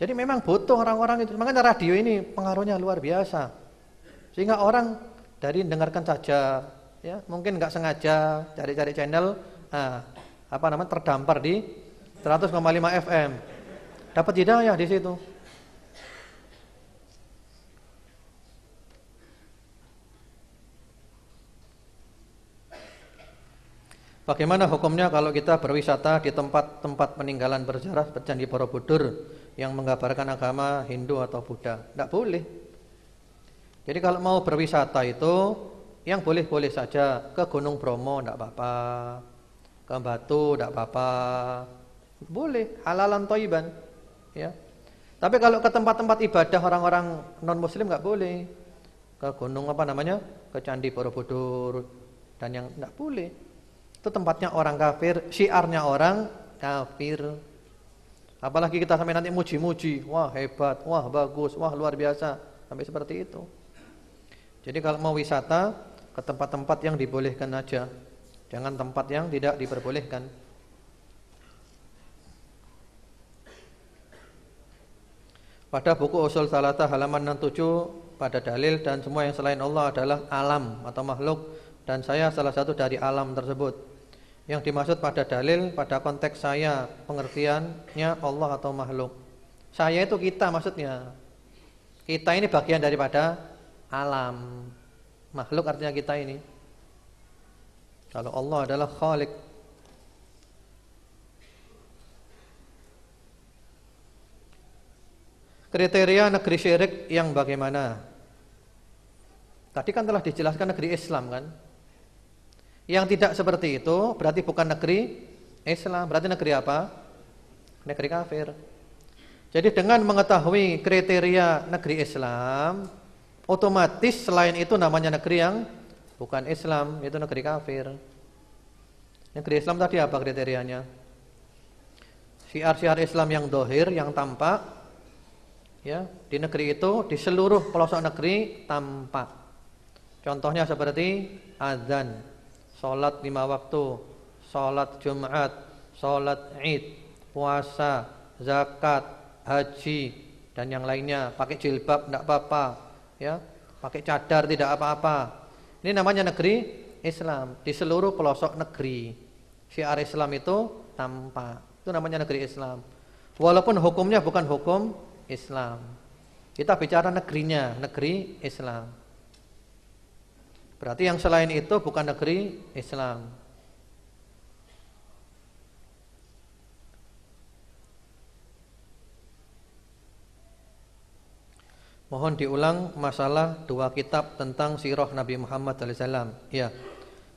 Jadi memang butuh orang-orang itu. Makanya radio ini pengaruhnya luar biasa. Sehingga orang dari dengarkan saja, ya mungkin nggak sengaja cari-cari channel, terdampar di 100,5 FM, dapat hidayah di situ. Bagaimana hukumnya kalau kita berwisata di tempat-tempat peninggalan bersejarah seperti Candi Borobudur yang menggambarkan agama Hindu atau Buddha? Tidak boleh. Jadi kalau mau berwisata itu yang boleh-boleh saja. Ke Gunung Bromo tidak apa-apa, ke Batu tidak apa-apa, boleh, halalan thayyiban, ya. Tapi kalau ke tempat-tempat ibadah orang-orang non muslim nggak boleh. Ke gunung ke Candi Borobudur dan yang tidak boleh. Itu tempatnya orang kafir, syiarnya orang kafir. Apalagi kita sampai nanti muji-muji, wah hebat, wah bagus, wah luar biasa, sampai seperti itu. Jadi kalau mau wisata ke tempat-tempat yang dibolehkan aja, jangan tempat yang tidak diperbolehkan. Pada buku Ushul Thalatha halaman 67 pada dalil dan semua yang selain Allah adalah alam atau makhluk, dan saya salah satu dari alam tersebut. Yang dimaksud pada dalil pada konteks saya pengertiannya Allah atau makhluk. Saya itu kita maksudnya. Kita ini bagian daripada alam. Makhluk artinya kita ini. Kalau Allah adalah Khalik. Kriteria negeri syirik yang bagaimana? Tadi kan telah dijelaskan negeri Islam kan? Yang tidak seperti itu berarti bukan negeri Islam, berarti negeri apa? Negeri kafir. Jadi dengan mengetahui kriteria negeri Islam, otomatis selain itu namanya negeri yang bukan Islam, itu negeri kafir. Negeri Islam tadi apa kriterianya? Syiar-syiar Islam yang dohir, yang tampak, ya, di negeri itu, di seluruh pelosok negeri tampak. Contohnya seperti azan, sholat 5 waktu, sholat Jumat, sholat Id, puasa, zakat, haji, dan yang lainnya. Pakai jilbab tidak apa-apa, ya, pakai cadar tidak apa-apa. Ini namanya negeri Islam. Di seluruh pelosok negeri syiar Islam itu tampak. Itu namanya negeri Islam. Walaupun hukumnya bukan hukum Islam, kita bicara negerinya, negeri Islam. Berarti yang selain itu bukan negeri Islam. Mohon diulang masalah 2 kitab tentang sirah Nabi Muhammad SAW. Ya,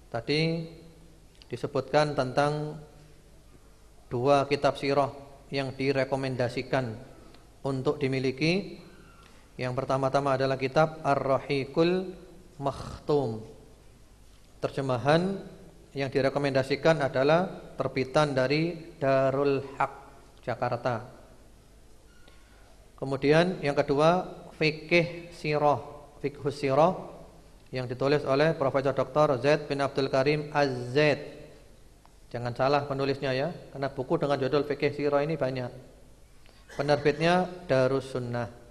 tadi disebutkan tentang 2 kitab sirah yang direkomendasikan untuk dimiliki. Yang pertama-tama adalah kitab Ar-Rahiqul Makhtum. Terjemahan yang direkomendasikan adalah terbitan dari Darul Haq Jakarta. Kemudian yang kedua Fiqh Sirah, Fiqhus Sirah yang ditulis oleh Profesor Dr. Zaid bin Abdul Karim Az-Zaid. Jangan salah penulisnya ya, karena buku dengan judul Fiqh Sirah ini banyak. Penerbitnya Darus Sunnah.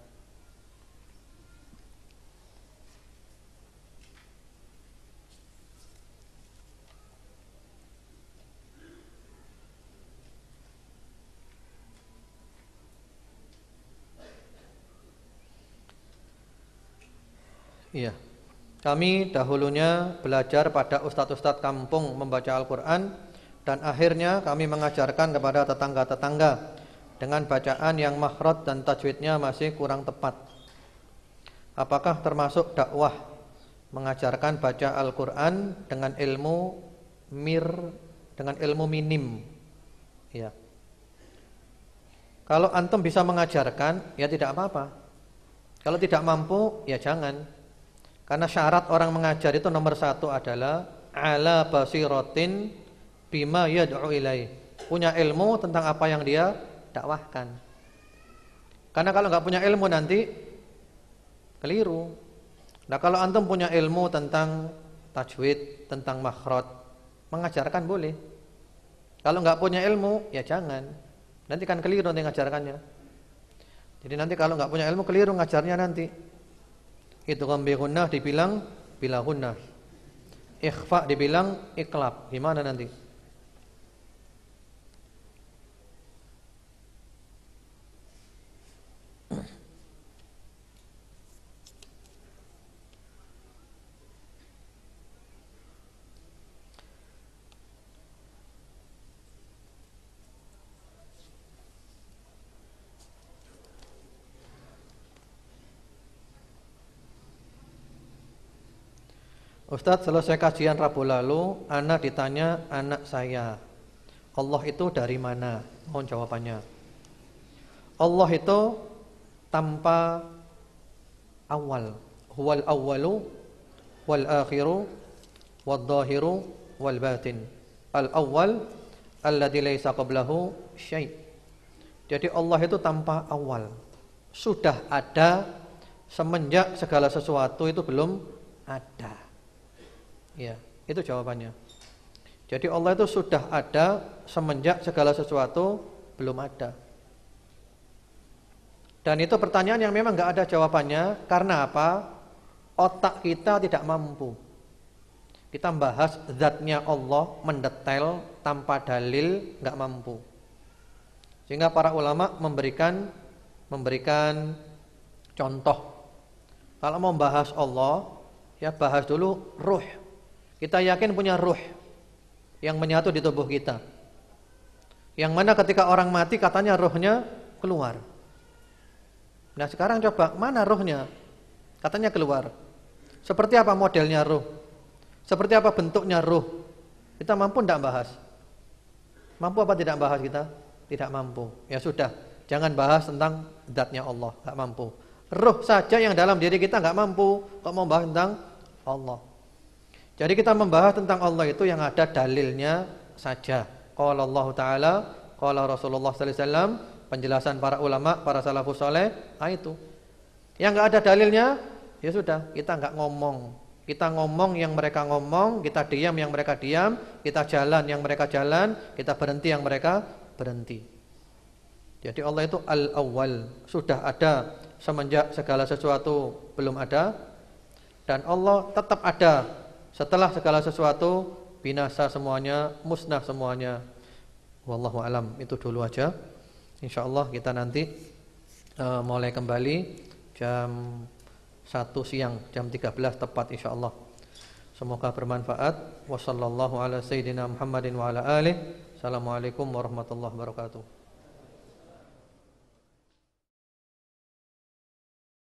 Iya. Kami dahulunya belajar pada ustadz-ustadz kampung membaca Al-Quran, dan akhirnya kami mengajarkan kepada tetangga-tetangga dengan bacaan yang makhraj dan tajwidnya masih kurang tepat. Apakah termasuk dakwah mengajarkan baca Al-Quran dengan ilmu minim? Ya. Kalau antum bisa mengajarkan, ya tidak apa-apa. Kalau tidak mampu, ya jangan. Karena syarat orang mengajar itu nomor 1 adalah ala basiratin bima yad'u ilaih. Punya ilmu tentang apa yang dia dakwahkan. Karena kalau enggak punya ilmu nanti keliru. Nah, kalau antum punya ilmu tentang tajwid, tentang makhraj, mengajarkan boleh. Kalau enggak punya ilmu, ya jangan. Nanti kan keliru nanti ngajarkannya. Jadi nanti kalau enggak punya ilmu keliru ngajarnya nanti. Itu kan bi gunnah dibilang bila gunnah. Ikhfa dibilang iklab. Gimana nanti? Ustadz, selesai kajian Rabu lalu, ana ditanya anak saya, Allah itu dari mana? Mohon jawabannya. Allah itu tanpa awal. Huwal awwalu wal akhiru wal dhahiru wal batin. Al awwal alladzi laisa qablahu syai'. Jadi Allah itu tanpa awal. Sudah ada semenjak segala sesuatu itu belum ada. Ya, itu jawabannya. Jadi Allah itu sudah ada semenjak segala sesuatu belum ada. Dan itu pertanyaan yang memang enggak ada jawabannya. Karena apa? Otak kita tidak mampu. Kita membahas zatnya Allah mendetail tanpa dalil, enggak mampu. Sehingga para ulama memberikan contoh. Kalau mau bahas Allah, ya bahas dulu ruh. Kita yakin punya ruh yang menyatu di tubuh kita. Yang mana ketika orang mati katanya ruhnya keluar. Nah sekarang coba, mana ruhnya? Katanya keluar. Seperti apa modelnya ruh? Seperti apa bentuknya ruh? Kita mampu tidak bahas? Mampu apa tidak bahas kita? Tidak mampu. Ya sudah, jangan bahas tentang zatnya Allah, tidak mampu. Ruh saja yang dalam diri kita tidak mampu, kok mau bahas tentang Allah? Jadi kita membahas tentang Allah itu yang ada dalilnya saja. Qala Allah Ta'ala, qala Rasulullah sallallahu alaihi wasallam, penjelasan para ulama, para salafus saleh, itu. Yang enggak ada dalilnya, ya sudah, kita enggak ngomong. Kita ngomong yang mereka ngomong, kita diam yang mereka diam, kita jalan yang mereka jalan, kita berhenti yang mereka berhenti. Jadi Allah itu al-awwal, sudah ada semenjak segala sesuatu belum ada, dan Allah tetap ada setelah segala sesuatu binasa semuanya, musnah semuanya. Wallahu alam. Itu dulu aja. Insyaallah kita nanti mulai kembali jam 1 siang, jam 13 tepat insyaallah. Semoga bermanfaat. Wassallallahu ala sayyidina Muhammadin wa ala alihi. Assalamualaikum warahmatullahi wabarakatuh.